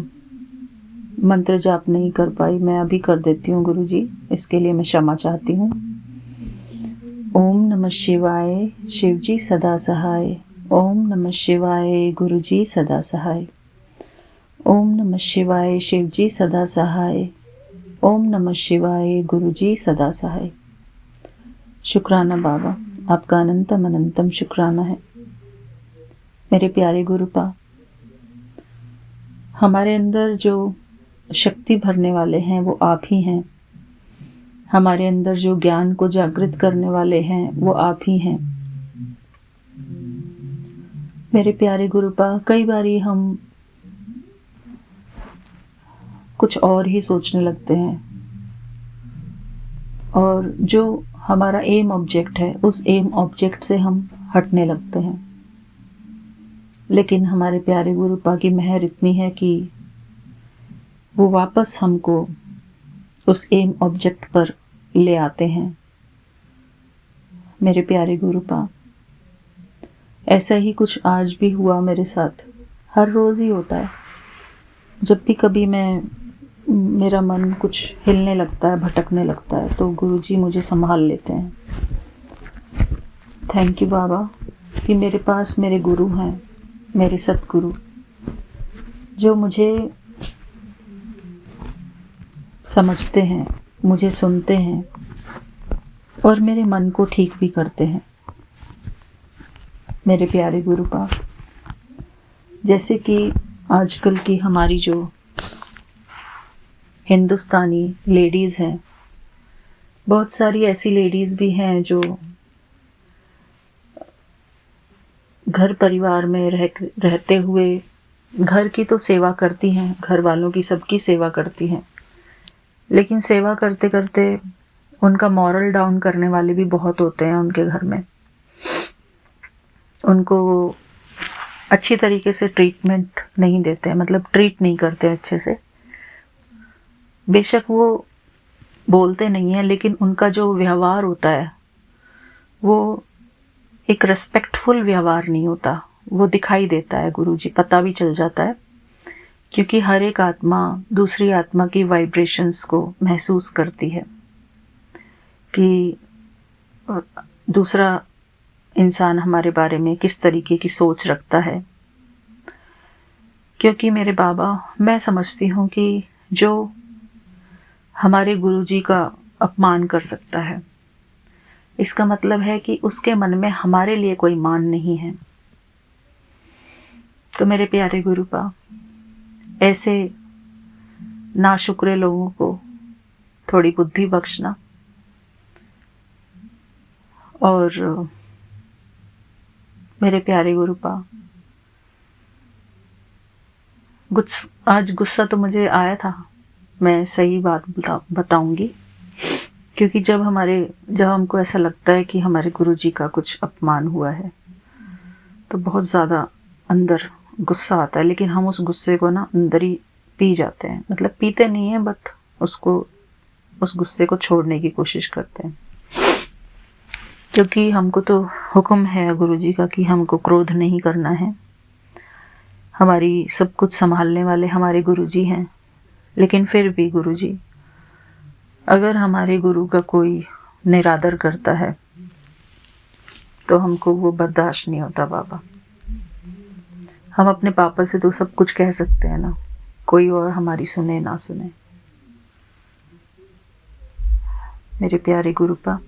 A: मंत्र जाप नहीं कर पाई, मैं अभी कर देती हूँ गुरुजी, इसके लिए मैं क्षमा चाहती हूँ। ओम नमः शिवाय, शिवजी सदा सहाय। ओम नमः शिवाय, गुरुजी सदा सहाय। ओम नमः शिवाय, शिवजी सदा सहाय। ओम नमः शिवाय, गुरुजी सदा सहाय। शुक्राना बाबा, आपका अनंतम अनंतम शुक्राना है। मेरे प्यारे गुरुपा, हमारे अंदर जो शक्ति भरने वाले हैं वो आप ही हैं। हमारे अंदर जो ज्ञान को जागृत करने वाले हैं वो आप ही हैं। मेरे प्यारे गुरुपा, कई बारी हम कुछ और ही सोचने लगते हैं और जो हमारा एम ऑब्जेक्ट है उस एम ऑब्जेक्ट से हम हटने लगते हैं। लेकिन हमारे प्यारे गुरुपा की मेहर इतनी है कि वो वापस हमको उस एम ऑब्जेक्ट पर ले आते हैं। मेरे प्यारे गुरुपा, ऐसा ही कुछ आज भी हुआ मेरे साथ। हर रोज़ ही होता है। जब भी कभी मेरा मन कुछ हिलने लगता है, भटकने लगता है, तो गुरुजी मुझे संभाल लेते हैं। थैंक यू बाबा कि मेरे पास मेरे गुरु हैं, मेरे सतगुरु, जो मुझे समझते हैं, मुझे सुनते हैं और मेरे मन को ठीक भी करते हैं। मेरे प्यारे गुरुपा, जैसे कि आजकल की हमारी जो हिंदुस्तानी लेडीज़ हैं, बहुत सारी ऐसी लेडीज़ भी हैं जो घर परिवार में रहते हुए घर की तो सेवा करती हैं, घर वालों की सबकी सेवा करती हैं, लेकिन सेवा करते करते उनका मॉरल डाउन करने वाले भी बहुत होते हैं उनके घर में। उनको अच्छी तरीके से ट्रीटमेंट नहीं देते हैं, मतलब ट्रीट नहीं करते अच्छे से। बेशक वो बोलते नहीं हैं, लेकिन उनका जो व्यवहार होता है वो एक रेस्पेक्टफुल व्यवहार नहीं होता। वो दिखाई देता है गुरुजी, पता भी चल जाता है, क्योंकि हर एक आत्मा दूसरी आत्मा की वाइब्रेशंस को महसूस करती है कि दूसरा इंसान हमारे बारे में किस तरीके की सोच रखता है। क्योंकि मेरे बाबा, मैं समझती हूँ कि जो हमारे गुरुजी का अपमान कर सकता है, इसका मतलब है कि उसके मन में हमारे लिए कोई मान नहीं है। तो मेरे प्यारे गुरुपा, ऐसे नाशुक्रे लोगों को थोड़ी बुद्धि बख्शना और मेरे प्यारे गुरुपा, आज गुस्सा तो मुझे आया था, मैं सही बात बताऊंगी, क्योंकि जब हमको ऐसा लगता है कि हमारे गुरुजी का कुछ अपमान हुआ है तो बहुत ज़्यादा अंदर गुस्सा आता है, लेकिन हम उस गुस्से को ना अंदर ही पी जाते हैं, मतलब पीते नहीं हैं बट उस गुस्से को छोड़ने की कोशिश करते हैं, क्योंकि हमको तो हुक्म है गुरुजी का कि हमको क्रोध नहीं करना है। हमारी सब कुछ संभालने वाले हमारे गुरुजी हैं, लेकिन फिर भी गुरुजी, अगर हमारे गुरु का कोई निरादर करता है तो हमको वो बर्दाश्त नहीं होता बाबा। हम अपने पापा से तो सब कुछ कह सकते हैं ना, कोई और हमारी सुने ना सुने। मेरे प्यारे गुरुपा,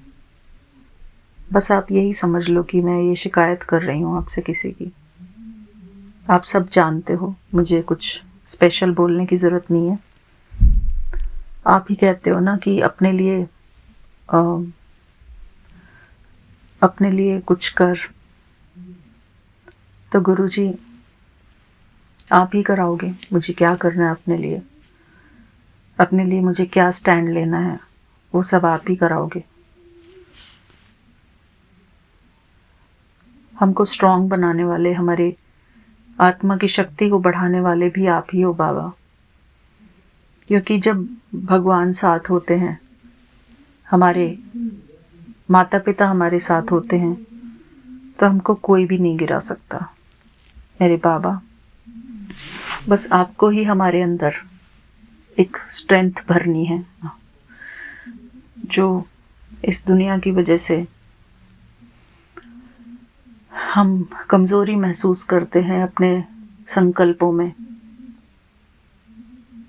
A: बस आप यही समझ लो कि मैं ये शिकायत कर रही हूँ आपसे किसी की। आप सब जानते हो, मुझे कुछ स्पेशल बोलने की ज़रूरत नहीं है। आप ही कहते हो ना कि अपने लिए कुछ कर, तो गुरुजी आप ही कराओगे मुझे क्या करना है अपने लिए मुझे क्या स्टैंड लेना है, वो सब आप ही कराओगे। हमको स्ट्रॉन्ग बनाने वाले, हमारे आत्मा की शक्ति को बढ़ाने वाले भी आप ही हो बाबा, क्योंकि जब भगवान साथ होते हैं, हमारे माता पिता हमारे साथ होते हैं, तो हमको कोई भी नहीं गिरा सकता। मेरे बाबा, बस आपको ही हमारे अंदर एक स्ट्रेंथ भरनी है, जो इस दुनिया की वजह से हम कमज़ोरी महसूस करते हैं अपने संकल्पों में,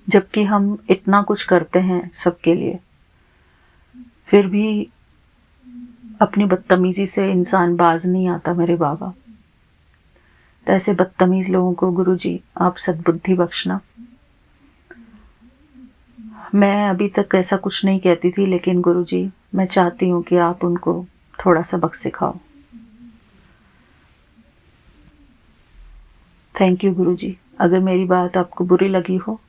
A: जबकि हम इतना कुछ करते हैं सबके लिए, फिर भी अपनी बदतमीज़ी से इंसान बाज नहीं आता मेरे बाबा। तो ऐसे बदतमीज़ लोगों को गुरुजी आप सद्बुद्धि बख्शना। मैं अभी तक ऐसा कुछ नहीं कहती थी, लेकिन गुरुजी मैं चाहती हूँ कि आप उनको थोड़ा सबक सिखाओ। थैंक यू गुरुजी। अगर मेरी बात आपको बुरी लगी हो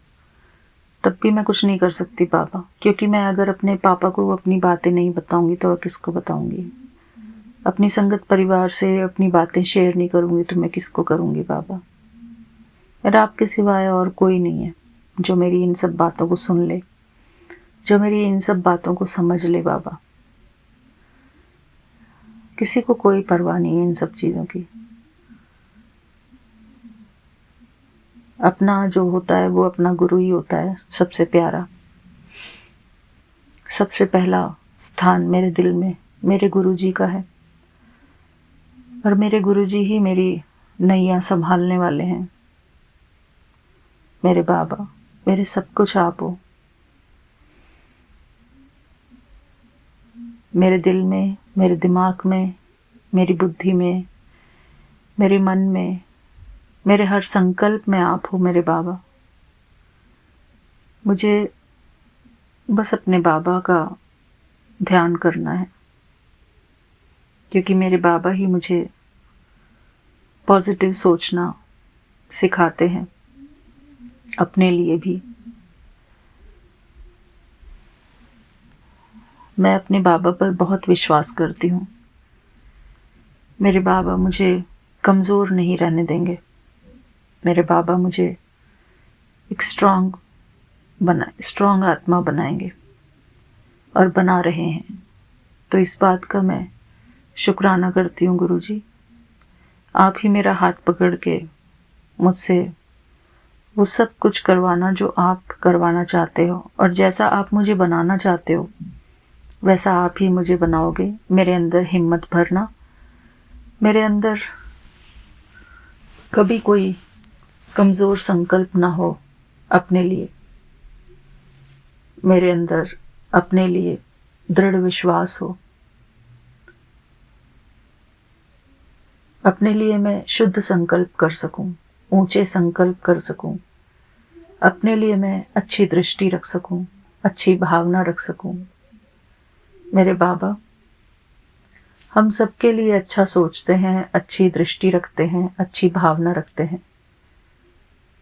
A: तब भी मैं कुछ नहीं कर सकती बाबा, क्योंकि मैं अगर अपने पापा को अपनी बातें नहीं बताऊंगी तो और किसको बताऊंगी। अपनी संगत परिवार से अपनी बातें शेयर नहीं करूंगी तो मैं किसको करूंगी बाबा। मेरा आपके सिवाय और कोई नहीं है जो मेरी इन सब बातों को सुन ले, जो मेरी इन सब बातों को समझ ले बाबा। किसी को कोई परवाह नहीं है इन सब चीज़ों की। अपना जो होता है वो अपना गुरु ही होता है, सबसे प्यारा। सबसे पहला स्थान मेरे दिल में मेरे गुरुजी का है, और मेरे गुरुजी ही मेरी नैया संभालने वाले हैं। मेरे बाबा, मेरे सब कुछ आप हो। मेरे दिल में, मेरे दिमाग में, मेरी बुद्धि में, मेरे मन में, मेरे हर संकल्प में आप हो मेरे बाबा। मुझे बस अपने बाबा का ध्यान करना है, क्योंकि मेरे बाबा ही मुझे पॉजिटिव सोचना सिखाते हैं, अपने लिए भी। मैं अपने बाबा पर बहुत विश्वास करती हूँ। मेरे बाबा मुझे कमज़ोर नहीं रहने देंगे। मेरे बाबा मुझे एक स्ट्रॉन्ग आत्मा बनाएंगे और बना रहे हैं। तो इस बात का मैं शुक्राना करती हूँ गुरुजी। आप ही मेरा हाथ पकड़ के मुझसे वो सब कुछ करवाना जो आप करवाना चाहते हो, और जैसा आप मुझे बनाना चाहते हो वैसा आप ही मुझे बनाओगे। मेरे अंदर हिम्मत भरना, मेरे अंदर कभी कोई कमज़ोर संकल्प ना हो अपने लिए। मेरे अंदर अपने लिए दृढ़ विश्वास हो। अपने लिए मैं शुद्ध संकल्प कर सकूं। ऊंचे संकल्प कर सकूं, अपने लिए मैं अच्छी दृष्टि रख सकूं, अच्छी भावना रख सकूं। मेरे बाबा, हम सबके लिए अच्छा सोचते हैं, अच्छी दृष्टि रखते हैं, अच्छी भावना रखते हैं,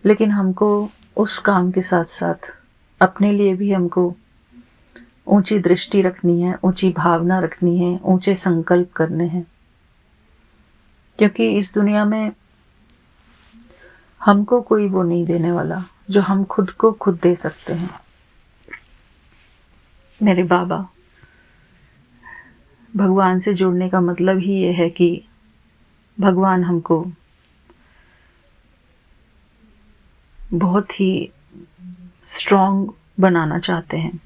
A: लेकिन हमको उस काम के साथ साथ अपने लिए भी हमको ऊंची दृष्टि रखनी है, ऊंची भावना रखनी है, ऊंचे संकल्प करने हैं। क्योंकि इस दुनिया में हमको कोई वो नहीं देने वाला जो हम खुद को खुद दे सकते हैं। मेरे बाबा, भगवान से जुड़ने का मतलब ही ये है कि भगवान हमको बहुत ही स्ट्रॉन्ग बनाना चाहते हैं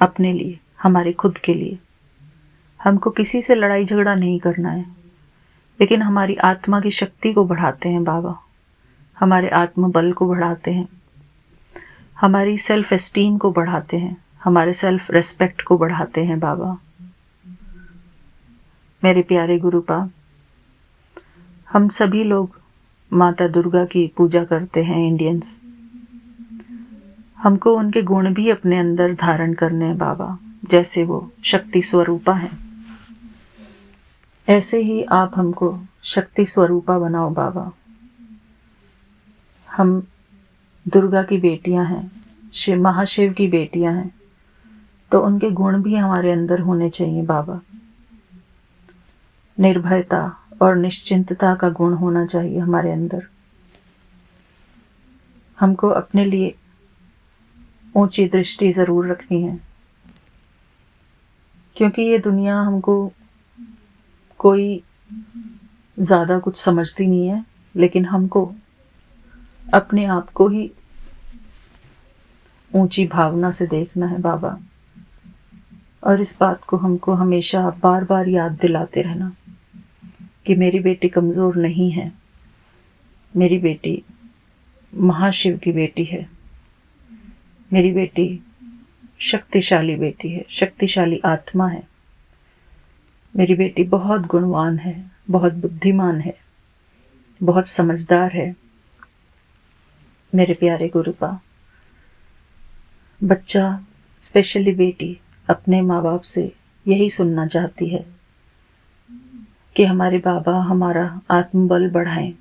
A: अपने लिए, हमारे खुद के लिए। हमको किसी से लड़ाई झगड़ा नहीं करना है, लेकिन हमारी आत्मा की शक्ति को बढ़ाते हैं बाबा, हमारे आत्मबल को बढ़ाते हैं, हमारी सेल्फ एस्टीम को बढ़ाते हैं, हमारे सेल्फ रेस्पेक्ट को बढ़ाते हैं बाबा। मेरे प्यारे गुरुपा, हम सभी लोग माता दुर्गा की पूजा करते हैं, इंडियंस। हमको उनके गुण भी अपने अंदर धारण करने हैं बाबा। जैसे वो शक्ति स्वरूपा है, ऐसे ही आप हमको शक्ति स्वरूपा बनाओ बाबा। हम दुर्गा की बेटियां हैं, महाशिव की बेटियां हैं, तो उनके गुण भी हमारे अंदर होने चाहिए बाबा। निर्भयता और निश्चिंतता का गुण होना चाहिए हमारे अंदर। हमको अपने लिए ऊंची दृष्टि जरूर रखनी है, क्योंकि ये दुनिया हमको कोई ज़्यादा कुछ समझती नहीं है, लेकिन हमको अपने आप को ही ऊंची भावना से देखना है बाबा। और इस बात को हमको हमेशा बार बार याद दिलाते रहना कि मेरी बेटी कमज़ोर नहीं है, मेरी बेटी महाशिव की बेटी है, मेरी बेटी शक्तिशाली बेटी है, शक्तिशाली आत्मा है। मेरी बेटी बहुत गुणवान है, बहुत बुद्धिमान है, बहुत समझदार है। मेरे प्यारे गुरुपा, बच्चा, स्पेशली बेटी, अपने माँ बाप से यही सुनना चाहती है कि हमारे बाबा हमारा आत्मबल बढ़ाएं।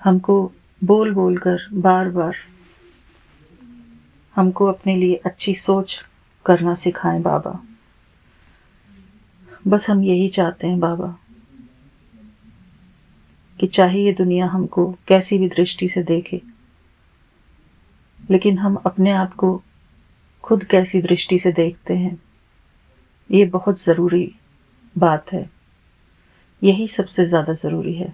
A: हमको बोल बोल कर बार बार हमको अपने लिए अच्छी सोच करना सिखाएं बाबा। बस हम यही चाहते हैं बाबा कि चाहे ये दुनिया हमको कैसी भी दृष्टि से देखे, लेकिन हम अपने आप को खुद कैसी दृष्टि से देखते हैं, ये बहुत ज़रूरी बात है। यही सबसे ज़्यादा ज़रूरी है।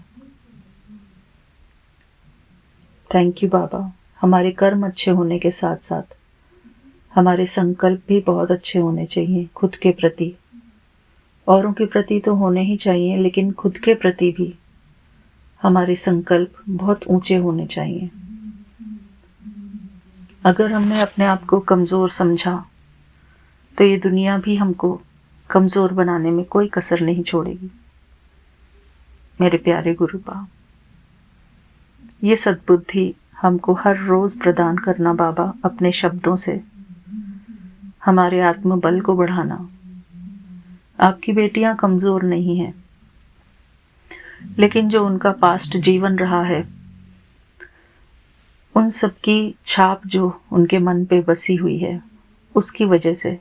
A: थैंक यू बाबा। हमारे कर्म अच्छे होने के साथ साथ हमारे संकल्प भी बहुत अच्छे होने चाहिए खुद के प्रति। औरों के प्रति तो होने ही चाहिए, लेकिन खुद के प्रति भी हमारे संकल्प बहुत ऊंचे होने चाहिए। अगर हमने अपने आप को कमज़ोर समझा तो ये दुनिया भी हमको कमज़ोर बनाने में कोई कसर नहीं छोड़ेगी। मेरे प्यारे गुरुपा, ये सद्बुद्धि हमको हर रोज़ प्रदान करना बाबा, अपने शब्दों से हमारे आत्मबल को बढ़ाना। आपकी बेटियां कमज़ोर नहीं हैं, लेकिन जो उनका पास्ट जीवन रहा है, उन सब की छाप जो उनके मन पे बसी हुई है, उसकी वजह से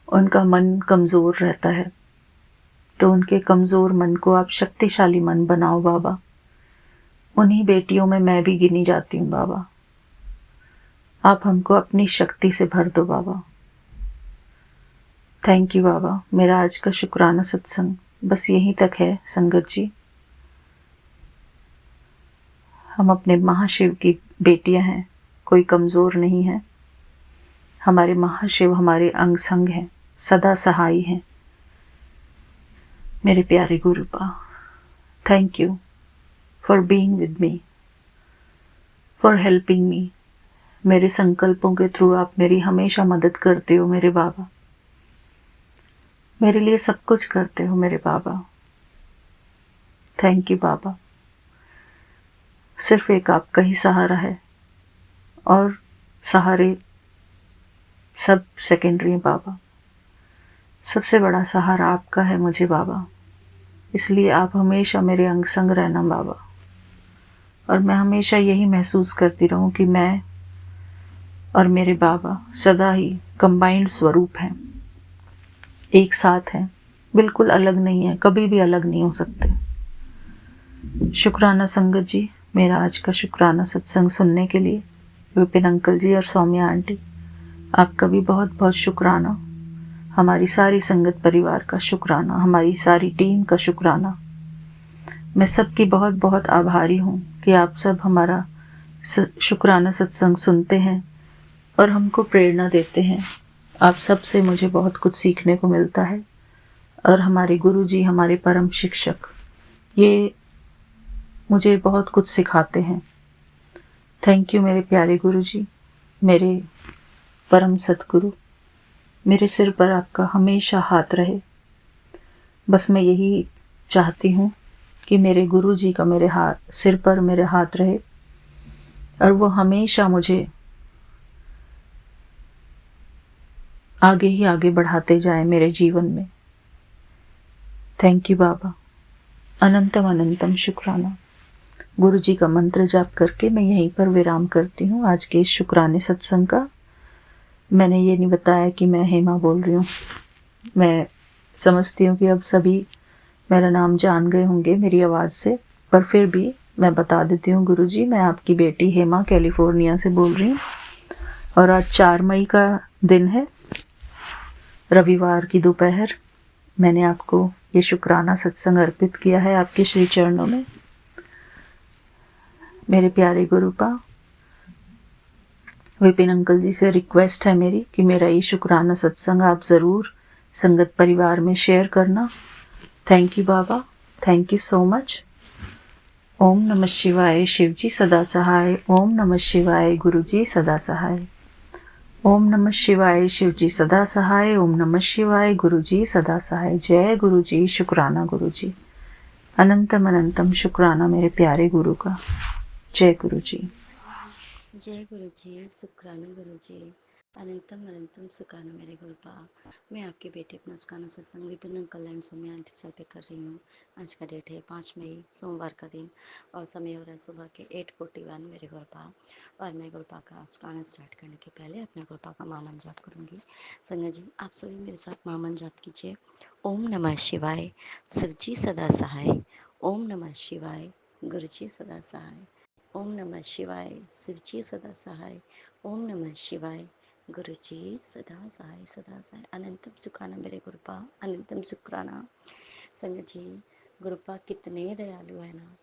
A: उनका मन कमज़ोर रहता है। तो उनके कमज़ोर मन को आप शक्तिशाली मन बनाओ बाबा। उन्हीं बेटियों में मैं भी गिनी जाती हूँ बाबा। आप हमको अपनी शक्ति से भर दो बाबा। थैंक यू बाबा। मेरा आज का शुक्राना सत्संग बस यहीं तक है संगत जी। हम अपने महाशिव की बेटियां हैं, कोई कमज़ोर नहीं है। हमारे महाशिव हमारे अंग संग हैं, सदा सहाय हैं। मेरे प्यारे गुरुपा, thank you for being with me, for helping me. मेरे संकल्पों के थ्रू आप मेरी हमेशा मदद करते हो मेरे बाबा। मेरे लिए सब कुछ करते हो मेरे बाबा। थैंक यू बाबा। सिर्फ एक आपका ही सहारा है और सहारे सब सेकेंडरी हैं बाबा। सबसे बड़ा सहारा आपका है मुझे बाबा, इसलिए आप हमेशा मेरे अंग संग रहना बाबा। और मैं हमेशा यही महसूस करती रहूं कि मैं और मेरे बाबा सदा ही कंबाइंड स्वरूप हैं, एक साथ हैं, बिल्कुल अलग नहीं है, कभी भी अलग नहीं हो सकते। शुक्राना संगत जी, मेरा आज का शुक्राना सत्संग सुनने के लिए। विपिन अंकल जी और सौम्या आंटी, आपका भी बहुत बहुत शुक्राना। हमारी सारी संगत परिवार का शुक्राना, हमारी सारी टीम का शुक्राना। मैं सबकी बहुत बहुत आभारी हूँ कि आप सब हमारा शुक्राना सत्संग सुनते हैं और हमको प्रेरणा देते हैं। आप सब से मुझे बहुत कुछ सीखने को मिलता है और हमारे गुरु जी, हमारे परम शिक्षक, ये मुझे बहुत कुछ सिखाते हैं। थैंक यू मेरे प्यारे गुरु जी, मेरे परम सतगुरु। मेरे सिर पर आपका हमेशा हाथ रहे। बस मैं यही चाहती हूँ कि मेरे गुरु जी का मेरे सिर पर मेरे हाथ रहे और वो हमेशा मुझे आगे ही आगे बढ़ाते जाए मेरे जीवन में। थैंक यू बाबा, अनंतम अनंतम शुक्राना। गुरु जी का मंत्र जाप करके मैं यहीं पर विराम करती हूँ आज के इस शुक्राने सत्संग का। मैंने ये नहीं बताया कि मैं हेमा बोल रही हूँ। मैं समझती हूँ कि अब सभी मेरा नाम जान गए होंगे मेरी आवाज़ से, पर फिर भी मैं बता देती हूँ गुरु जी, मैं आपकी बेटी हेमा कैलिफोर्निया से बोल रही हूँ और आज 4 मई का दिन है, रविवार की दोपहर। मैंने आपको ये शुक्राना सत्संग अर्पित किया है आपके श्री चरणों में। मेरे प्यारे गुरुपा, विपिन अंकल जी से रिक्वेस्ट है मेरी कि मेरा ये शुक्राना सत्संग आप ज़रूर संगत परिवार में शेयर करना। थैंक यू बाबा, थैंक यू सो मच। ओम नमः शिवाय, शिव जी सदा सहाय। ओम नमः शिवाय, गुरु जी सदा सहाय। ओम नमः शिवाय, शिव जी सदा सहाय। ओम नमः शिवाय, गुरु जी सदा सहाय। जय गुरु जी, शुक्राना गुरु जी, अनंतम अनंतम शुक्राना मेरे प्यारे गुरु का। जय गुरु जी।
B: जय गुरु जी, शुक्राना गुरु जी, अनंतम अनंतम सुखाना मेरे गुरुपा। मैं आपकी बेटी अपना सुखाना सत्संग Vipin uncle and Saumya aunty के साथ पे कर रही हूँ। आज का डेट है 5 मई, सोमवार का दिन, और समय हो रहा है सुबह के 8:41 मेरे गुरुपा। और मैं गुरुपा का सुखाना स्टार्ट करने के पहले अपने गुरुपा का मामन जाप करूँगी। संगत जी, आप सभी मेरे साथ मामन जाप कीजिए। ओम नमः शिवाय, शिव जी सदा सहाय। ओम नमः शिवाय, गुरु जी सदा सहाय। ओम नमः शिवाय, शिव जी सदा सहाय। ओम नमः शिवाय, गुरु जी सदा सहाय सदा सहाय। अनंतम सुखाना मेरे गुरुपा, अनंतम शुक्राना। संगत जी, गुरुपा कितने दयालु है ना।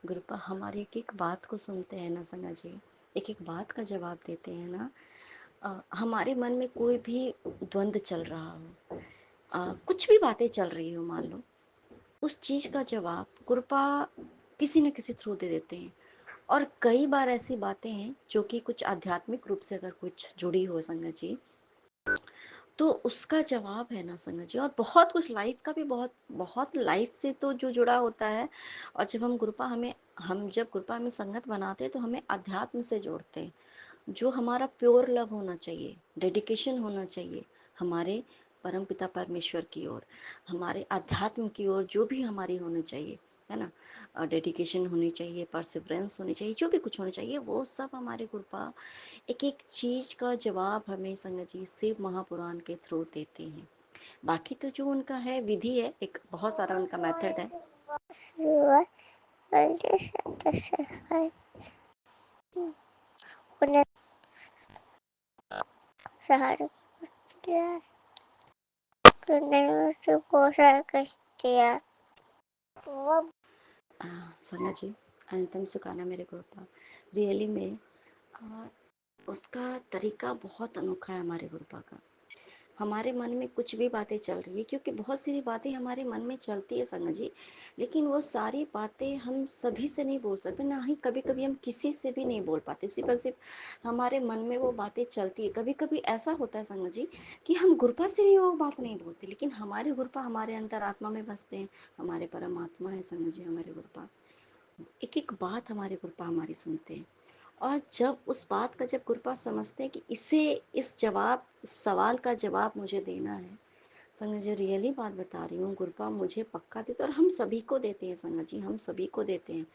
B: गुरुपा हमारी एक एक बात को सुनते हैं ना संगत जी, एक एक बात का जवाब देते हैं ना। हमारे मन में कोई भी द्वंद्व चल रहा हो, कुछ भी बातें चल रही हो, मान लो, उस चीज़ का जवाब गुरुपा किसी न किसी थ्रू दे देते हैं। और कई बार ऐसी बातें हैं जो कि कुछ आध्यात्मिक रूप से अगर कुछ जुड़ी हो संगत जी, तो उसका जवाब है ना संगत जी। और बहुत कुछ लाइफ का भी, बहुत बहुत लाइफ से तो जो जुड़ा होता है। और जब हम जब गुरुपा हमें संगत बनाते हैं तो हमें अध्यात्म से जोड़ते हैं। जो हमारा प्योर लव होना चाहिए, डेडिकेशन होना चाहिए हमारे परम पिता परमेश्वर की ओर, हमारे अध्यात्म की ओर, जो भी हमारी होनी चाहिए, है ना, डेडिकेशन होनी चाहिए, परसिवरेंस होनी चाहिए, जो भी कुछ होना चाहिए, वो सब हमारे गुरुपा एक एक चीज़ का जवाब हमें संगत जी शिव महापुराण के थ्रू देते हैं। बाकी तो जो उनका है विधि है, एक बहुत सारा उनका मेथड है। संगत जी, अनंतम सुखाना मेरे गुरुपा, रियली में आ, उसका तरीका बहुत अनोखा है हमारे गुरुपा का। हमारे मन में कुछ भी बातें चल रही है, क्योंकि बहुत सारी बातें हमारे मन में चलती है संगत जी, लेकिन वो सारी बातें हम सभी से नहीं बोल सकते, ना ही कभी कभी हम किसी से भी नहीं बोल पाते। सिर्फ और सिर्फ हमारे मन में वो बातें चलती है। कभी कभी ऐसा होता है संगत जी कि हम गुरुपा से भी वो बात नहीं बोलते, लेकिन हमारे गुरुपा हमारे अंतर आत्मा में बसते हैं। हमारे परमात्मा है संगत जी, हमारे गुरुपा। एक एक बात हमारे गुरुपा हमारी सुनते हैं। और जब उस बात का जब गुरुपा समझते हैं कि इसे इस सवाल का जवाब मुझे देना है, संगत जी रियली बात बता रही हूँ, गुरुपा मुझे पक्का देते और हम सभी को देते हैं संगत जी, हम सभी को देते हैं।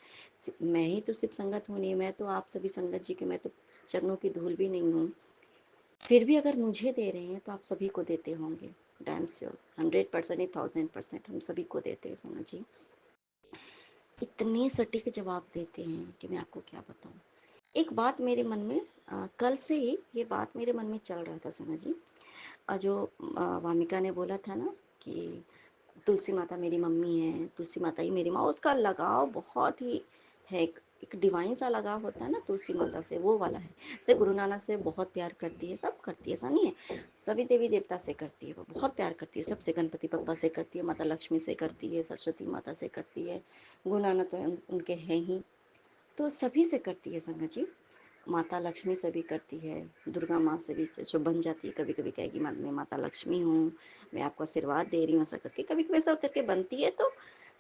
B: मैं ही तो सिर्फ संगत हूँ नहीं, मैं तो आप सभी संगत जी के मैं तो चरणों की धूल भी नहीं हूँ। फिर भी अगर मुझे दे रहे हैं तो आप सभी को देते होंगे, डैम श्योर, 100% नहीं 1000% हम सभी को देते हैं संगत जी। इतने सटीक जवाब देते हैं कि मैं आपको क्या बताऊं। एक बात मेरे मन में कल से ही ये बात मेरे मन में चल रहा था संगत जी। जो वामिका ने बोला था ना कि तुलसी माता मेरी मम्मी है, तुलसी माता ही मेरी माँ, उसका लगाव बहुत ही है, एक डिवाइन सा लगाव होता है ना तुलसी माता से, वो वाला है। जैसे गुरु नानक से बहुत प्यार करती है, सब करती है, ऐसा नहीं है, सभी देवी देवता से करती है, वो बहुत प्यार करती है सबसे, गणपति बप्पा से करती है, माता लक्ष्मी से करती है, सरस्वती माता से करती है, गुरु नानक तो उनके हैं ही, तो सभी से करती है संगत जी। माता लक्ष्मी से भी करती है, दुर्गा माँ से भी जो बन जाती है, कभी कभी कहेगी मैं माता लक्ष्मी हूँ, मैं आपको आशीर्वाद दे रही हूँ, ऐसा करके कभी कभी ऐसा करके बनती है। तो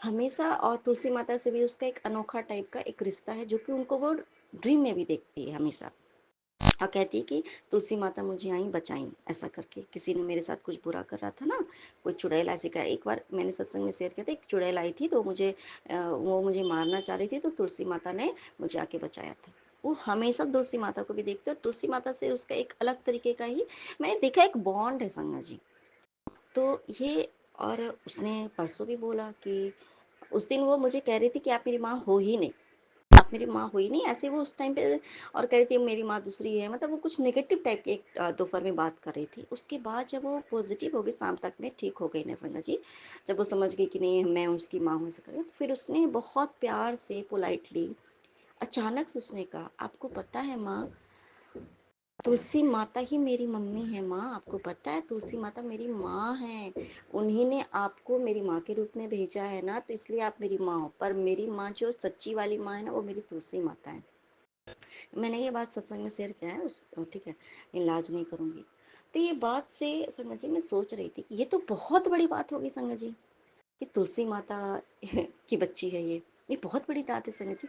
B: हमेशा, और तुलसी माता से भी उसका एक अनोखा टाइप का एक रिश्ता है, जो कि उनको वो ड्रीम में भी देखती है हमेशा, और कहती है कि तुलसी माता मुझे आई बचाई, ऐसा करके। किसी ने मेरे साथ कुछ बुरा कर रहा था ना, कोई चुड़ैल ऐसी का, एक बार मैंने सत्संग में शेयर किया था, एक चुड़ैल आई थी तो वो मुझे मारना चाह रही थी, तो तुलसी माता ने मुझे आके बचाया था। वो हमेशा तुलसी माता को भी देखते, और तुलसी माता से उसका एक अलग तरीके का ही मैंने देखा एक बॉन्ड है संगा जी। तो ये, और उसने परसों भी बोला कि उस दिन वो मुझे कह रही थी कि आप मेरी माँ हो ही नहीं, आप मेरी माँ हुई नहीं, ऐसे वो उस टाइम पे, और कह रही थी मेरी माँ दूसरी है, मतलब वो कुछ नेगेटिव टाइप की एक दोपहर में बात कर रही थी। उसके बाद जब वो पॉजिटिव हो गई, शाम तक में ठीक हो गई ना संगा जी, जब वो समझ गई कि नहीं मैं उसकी माँ हूँ ऐसा कर, तो फिर उसने बहुत प्यार से पोलाइटली अचानक से उसने कहा, आपको पता है माँ, तुलसी माता ही मेरी मम्मी है माँ, आपको पता है तुलसी माता मेरी माँ है, उन्हीं ने आपको मेरी माँ के रूप में भेजा है ना, तो इसलिए आप मेरी माँ हो, पर मेरी माँ जो सच्ची वाली माँ है ना, वो मेरी तुलसी माता है। मैंने ये बात सत्संग में शेयर किया है ठीक है, इलाज नहीं करूंगी। तो ये बात से संगत जी मैं सोच रही थी कि ये तो बहुत बड़ी बात होगी संगत जी, कि तुलसी माता की बच्ची है ये बहुत बड़ी बात है संगत जी।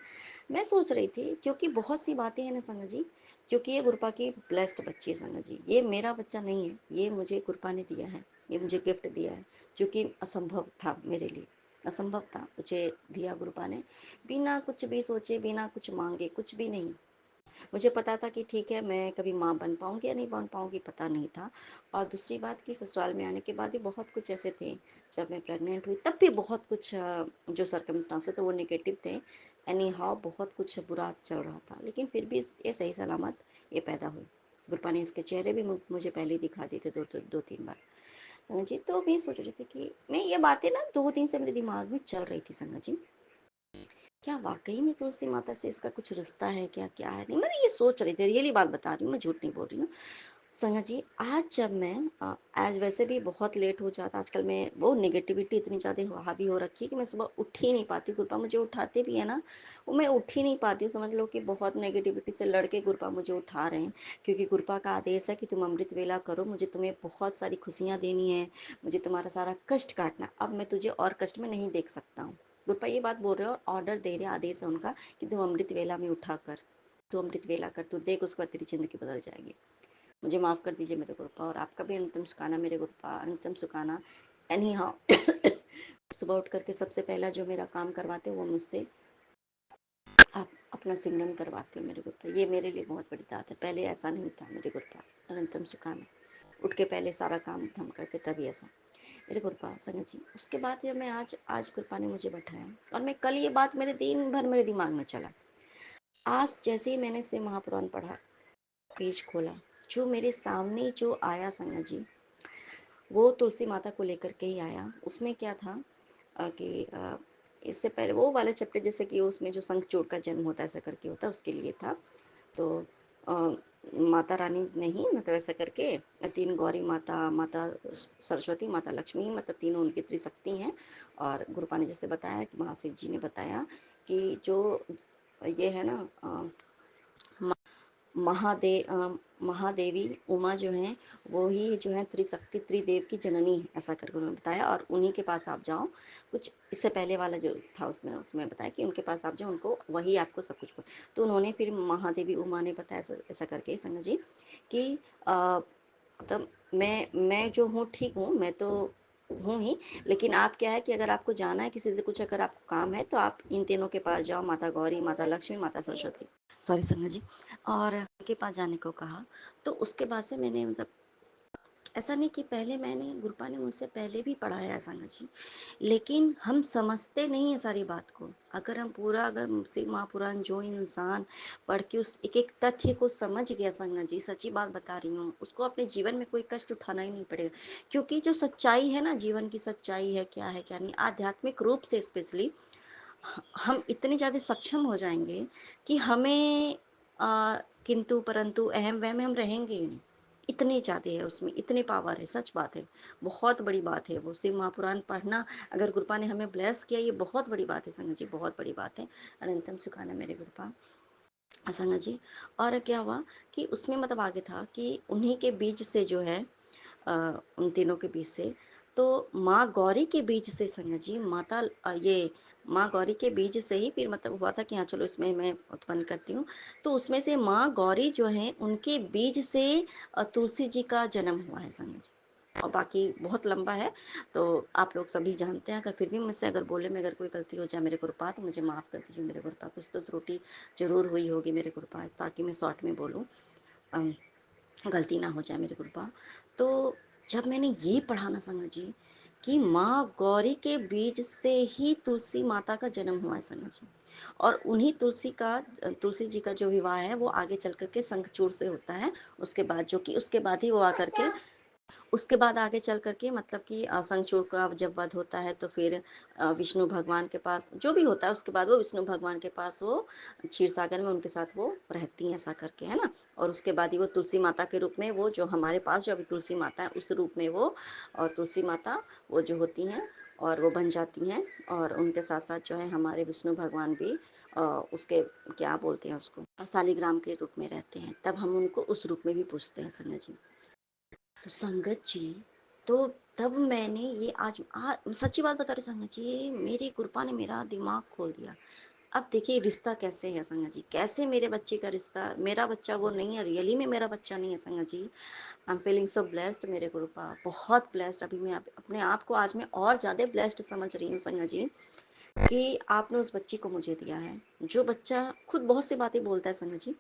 B: मैं सोच रही थी, क्योंकि बहुत सी बातें हैं ना संगत जी, क्योंकि ये गुरपा की ब्लेस्ड बच्ची है संगत जी, ये मेरा बच्चा नहीं है, ये मुझे गुरपा ने दिया है, ये मुझे गिफ्ट दिया है, जो कि असंभव था मेरे लिए, असंभव था, मुझे दिया गुरपा ने, बिना कुछ भी सोचे, बिना कुछ मांगे, कुछ भी नहीं। मुझे पता था कि ठीक है मैं कभी माँ बन पाऊंगी या नहीं बन पाऊंगी, पता नहीं था। और दूसरी बात कि ससुराल में आने के बाद ही बहुत कुछ ऐसे थे, जब मैं प्रेग्नेंट हुई तब भी बहुत कुछ जो सर्कमस्टांसेस थे वो नेगेटिव थे, एनी हाउ बहुत कुछ बुरा चल रहा था, लेकिन फिर भी ये सही सलामत ये पैदा हुई। गुरपा ने इसके चेहरे भी मुझे पहले ही दिखा दिए थे दो तीन बार संगत जी। तो मैं सोच रही थी कि मैं ये बातें ना 2 दिन से मेरे दिमाग में चल रही थी संगत जी, क्या वाकई में तुलसी माता से इसका कुछ रिश्ता है क्या, क्या है नहीं, मैंने ये सोच रही थी, रियली बात बता रही हूँ, मैं झूठ नहीं बोल रही हूँ संगत जी। आज जब मैं आज वैसे भी बहुत लेट हो जाता आजकल, मैं वो नेगेटिविटी इतनी ज़्यादा हावी हो रखी है कि मैं सुबह उठ ही नहीं पाती, गुरपा मुझे उठाते भी है ना, वो मैं उठ ही नहीं पाती, समझ लो कि बहुत नेगेटिविटी से लड़के गुरपा मुझे उठा रहे हैं, क्योंकि गुरपा का आदेश है कि तुम अमृत वेला करो, मुझे तुम्हें बहुत सारी खुशियाँ देनी है, मुझे तुम्हारा सारा कष्ट काटना, अब मैं तुझे और कष्ट में नहीं देख सकता हूँ। गुरपा ये बात बोल रहे हो, ऑर्डर दे रहे, आदेश है उनका कि तुम अमृत वेला में उठा कर, तू अमृत वेला कर, तू देख उसके बाद तेरी जिंदगी बदल जाएगी। मुझे माफ़ कर दीजिए मेरे गुरुपा, और आपका भी अनंतम सुखाना मेरे गुरुपा, अनंतम सुखाना। एनी हाउ सुबह उठ करके सबसे पहला जो मेरा काम करवाते वो मुझसे आप अपना सिमरन करवाते हो मेरे गुरुपा, ये मेरे लिए बहुत बड़ी बात है, पहले ऐसा नहीं था मेरे गुरुपा, अनंतम सुखाना। उठ के पहले सारा काम थम करके तभी ऐसा मेरे गुरुपा संगत जी। उसके बाद जब मैं आज गुरुपा ने मुझे बैठाया, और मैं कल ये बात मेरे दिन भर मेरे दिमाग में चला, आज जैसे ही मैंने से महापुराण पढ़ा, पेज खोला, जो मेरे सामने जो आया संगत जी, वो तुलसी माता को लेकर के ही आया। उसमें क्या था कि इससे पहले वो वाला चैप्टर, जैसे कि उसमें जो शंखचूड़ का जन्म होता है ऐसा करके होता है, उसके लिए था। तो अ, माता रानी नहीं, मतलब ऐसा करके तीन गौरी माता, माता सरस्वती, माता लक्ष्मी, मतलब तीनों उनकी त्रिशक्ति हैं। और गुरुपा ने जैसे बताया कि महाशिव जी ने बताया कि जो ये है ना महादेवी उमा जो हैं, वो ही जो है त्रिशक्ति त्रिदेव की जननी है, ऐसा करके उन्होंने बताया। और उन्हीं के पास आप जाओ, कुछ इससे पहले वाला जो था उसमें उसमें बताया कि उनके पास आप जाओ, उनको वही आपको सब कुछ तो उन्होंने फिर महादेवी उमा ने बताया ऐसा ऐसा करके संगत जी कि मतलब मैं जो हूँ ठीक हूँ, मैं तो हूँ ही, लेकिन आप क्या है कि अगर आपको जाना है किसी से कुछ, अगर आपको काम है तो आप इन तीनों के पास जाओ, माता गौरी, माता लक्ष्मी, माता सरस्वती, सॉरी संगत जी, और उनके पास जाने को कहा। तो उसके बाद से मैंने मतलब ऐसा नहीं कि पहले मैंने गुरुपा ने मुझसे पहले भी पढ़ाया है संगत जी, लेकिन हम समझते नहीं है सारी बात को। अगर हम पूरा अगर शिव महापुराण जो इंसान पढ़ के उस एक एक तथ्य को समझ गया संगत जी, सच्ची बात बता रही हूँ, उसको अपने जीवन में कोई कष्ट उठाना ही नहीं पड़ेगा। क्योंकि जो सच्चाई है ना, जीवन की सच्चाई है क्या नहीं, आध्यात्मिक रूप से स्पेशली हम इतने ज़्यादा सक्षम हो जाएंगे कि हमें किंतु परंतु अहम वहम में हम रहेंगे ही नहीं। इतने ज़्यादा है उसमें, इतने पावर है, सच बात है, बहुत बड़ी बात है वो शिव महापुराण पढ़ना। अगर गुरुपा ने हमें ब्लेस किया, ये बहुत बड़ी बात है संगत जी, बहुत बड़ी बात है। अनंतम सुखाना मेरे गुरुपा संगत जी। और क्या हुआ कि उसमें मतलब आगे था कि उन्हीं के बीच से जो है उन तीनों के बीच से, तो माँ गौरी के बीज से संगत जी माता ये माँ गौरी के बीज से ही फिर मतलब हुआ था कि हाँ चलो इसमें मैं उत्पन्न करती हूँ। तो उसमें से माँ गौरी जो है उनके बीज से तुलसी जी का जन्म हुआ है संगत जी। और बाकी बहुत लंबा है, तो आप लोग सभी जानते हैं। अगर फिर भी मुझसे अगर बोले में अगर कोई गलती हो जाए मेरे गुरुपा, तो मुझे माफ़ कर दीजिए मेरे गुरुपा, कुछ तो त्रुटि जरूर हुई होगी मेरे गुरुपा, ताकि मैं शॉर्ट में बोलूँ, गलती ना हो जाए मेरे गुरुपा। तो जब मैंने ये पढ़ा ना संगत जी कि माँ गौरी के बीज से ही तुलसी माता का जन्म हुआ है संगत जी, और उन्हीं तुलसी जी का जो विवाह है वो आगे चल करके शंखचूड़ से होता है। उसके बाद जो कि उसके बाद ही वो आकर के उसके बाद आगे चल करके मतलब कि शंखचूड़ का जब वध होता है तो फिर विष्णु भगवान के पास जो भी होता है, उसके बाद वो विष्णु भगवान के पास वो क्षीर सागर में उनके साथ वो रहती हैं, ऐसा करके है ना। और उसके बाद ही वो तुलसी माता के रूप में, वो जो हमारे पास जो अभी तुलसी माता है उस रूप में वो, और तुलसी माता वो जो होती हैं और वो बन जाती हैं। और उनके साथ साथ जो है हमारे विष्णु भगवान भी उसके क्या बोलते हैं उसको, शालिग्राम के रूप में रहते हैं, तब हम उनको उस रूप में भी पूछते हैं संजय जी। तो संगत जी, तो तब मैंने ये सच्ची बात बता रही संगत जी, मेरी कृपा ने मेरा दिमाग खोल दिया। अब देखिए रिश्ता कैसे है संगत जी, कैसे मेरे बच्चे का रिश्ता, मेरा बच्चा वो नहीं है, रियली में मेरा बच्चा नहीं है संगत जी। I am feeling so blessed मेरे गुरुपा, बहुत ब्लेस्ड। अभी मैं अपने आप को आज मैं और ज़्यादा ब्लेस्ड समझ रही हूँ संगत जी, कि आपने उस बच्ची को मुझे दिया है। जो बच्चा खुद बहुत सी बातें बोलता है संगत जी,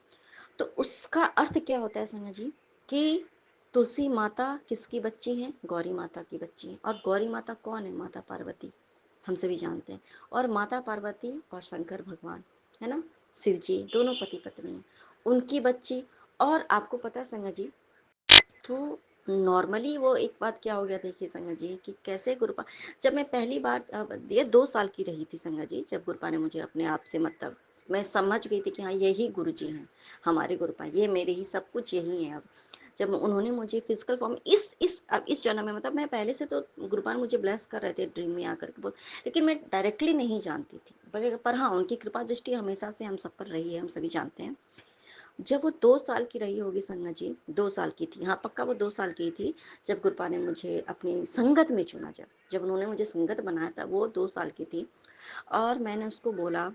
B: तो उसका अर्थ क्या होता है संगत जी, कि तुलसी माता किसकी बच्ची है, गौरी माता की बच्ची है। और गौरी माता कौन है, माता पार्वती, हम सभी जानते हैं। और माता पार्वती और शंकर भगवान है ना, शिव जी, दोनों पति पत्नी हैं, उनकी बच्ची। और आपको पता है संगत जी, तो नॉर्मली वो एक बात क्या हो गया देखिए संगत जी, कि कैसे गुरुपा, जब मैं पहली बार ये 2 साल की रही थी संगत जी, जब गुरुपा ने मुझे अपने आप से मतलब मैं समझ गई थी कि हाँ यही गुरु जी हैं, हमारे गुरुपा, ये मेरे ही सब कुछ यही है। अब जब उन्होंने मुझे फिजिकल फॉर्म अब इस जन्म में, मतलब मैं पहले से तो गुरुपा मुझे ब्लेस कर रहे थे ड्रीम में आकर के बोल, लेकिन मैं डायरेक्टली नहीं जानती थी, पर हाँ उनकी कृपा दृष्टि हमेशा से हम सब पर रही है, हम सभी जानते हैं। जब वो 2 साल की रही होगी संगत जी, 2 साल की थी, हाँ पक्का वो 2 साल की थी, जब गुरुपा ने मुझे अपनी संगत में चुना, जब जब उन्होंने मुझे संगत बनाया था, वो 2 साल की थी। और मैंने उसको बोला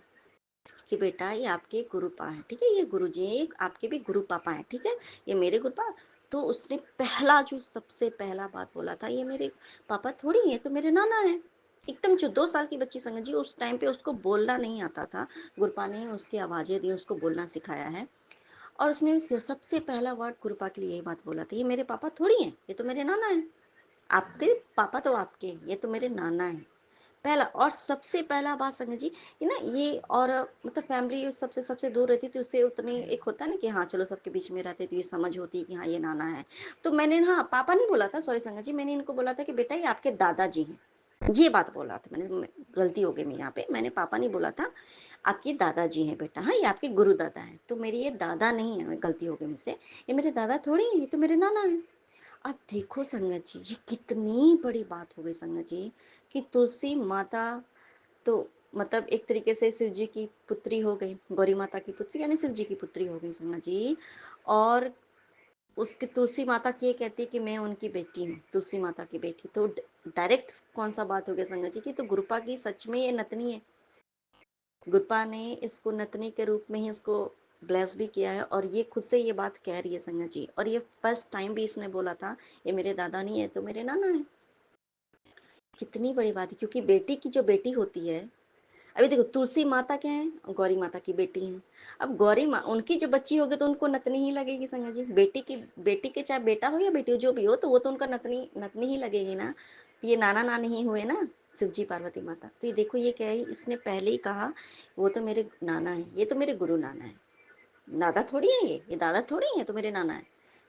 B: कि बेटा ये आपके गुरुपा हैं, ठीक है, ये गुरु जी हैं, आपके भी गुरु पापा हैं, ठीक है, ये मेरे गुरुपा। तो उसने पहला जो सबसे पहला बात बोला था, ये मेरे पापा थोड़ी हैं, तो मेरे नाना हैं। एकदम जो 2 साल की बच्ची संगत जी, उस टाइम पे उसको बोलना नहीं आता था, गुरुपा ने उसकी आवाज़ें दी, उसको बोलना सिखाया है। और उसने सबसे पहला वर्ड कृपा के लिए यही बात बोला था, ये मेरे पापा थोड़ी हैं, ये तो मेरे नाना हैं। आपके पापा तो आपके हैं, ये तो मेरे नाना हैं। पहला और सबसे पहला बात संगत जी, ये ना ये, और मतलब फैमिली सबसे सबसे दूर रहती तो उससे उतनी एक होता है ना कि हाँ चलो सबके बीच में रहते तो ये समझ होती है कि हाँ ये नाना है। तो मैंने हाँ पापा नहीं बोला था, सॉरी संगत जी, मैंने इनको बोला था कि बेटा ये आपके दादाजी हैं, ये बात बोला था मैंने, गलती हो गई मेरी यहाँ पे, मैंने पापा नहीं बोला था, आपके दादाजी हैं बेटा, हाँ ये आपके गुरु दादा हैं, तो मेरी ये दादा नहीं है, गलती हो गई मुझसे, ये मेरे दादा थोड़ी हैं, ये तो मेरे नाना हैं। अब देखो संगत जी, ये कितनी बड़ी बात हो गई संगत जी, कि तुलसी माता, तो मतलब एक तरीके से शिव जी की पुत्री हो गई, गौरी माता की पुत्री यानी शिव जी की पुत्री हो गई संगा जी। और उसकी तुलसी माता की ये कहती है कि मैं उनकी बेटी हूँ, तुलसी माता की बेटी। तो डायरेक्ट कौन सा बात हो गया संगत जी की, तो गुरुपा की सच में ये नतनी है। गुरुपा ने इसको नतनी के रूप में ही इसको ब्लेस भी किया है, और ये खुद से ये बात कह रही है संगत जी। और ये फर्स्ट टाइम भी इसने बोला था, ये मेरे दादा नहीं है तो मेरे नाना है। कितनी बड़ी बात है, क्योंकि बेटी की जो बेटी होती है, अभी देखो तुलसी माता क्या है, गौरी माता की बेटी है। अब गौरी माँ उनकी जो बच्ची होगी तो उनको नतनी ही लगेगी संगा जी। बेटी के चाहे बेटा हो या बेटी हो जो भी हो, तो वो तो उनका नतनी नतनी ही लगेगी ना। तो ये नाना नानी ही हुए ना, शिव जी पार्वती माता। तो ये देखो ये क्या है, इसने पहले ही कहा वो तो मेरे नाना है, ये तो मेरे गुरु नाना है। दादा थोड़ी है, ये दादा थोड़ी है, तो मेरे नाना है।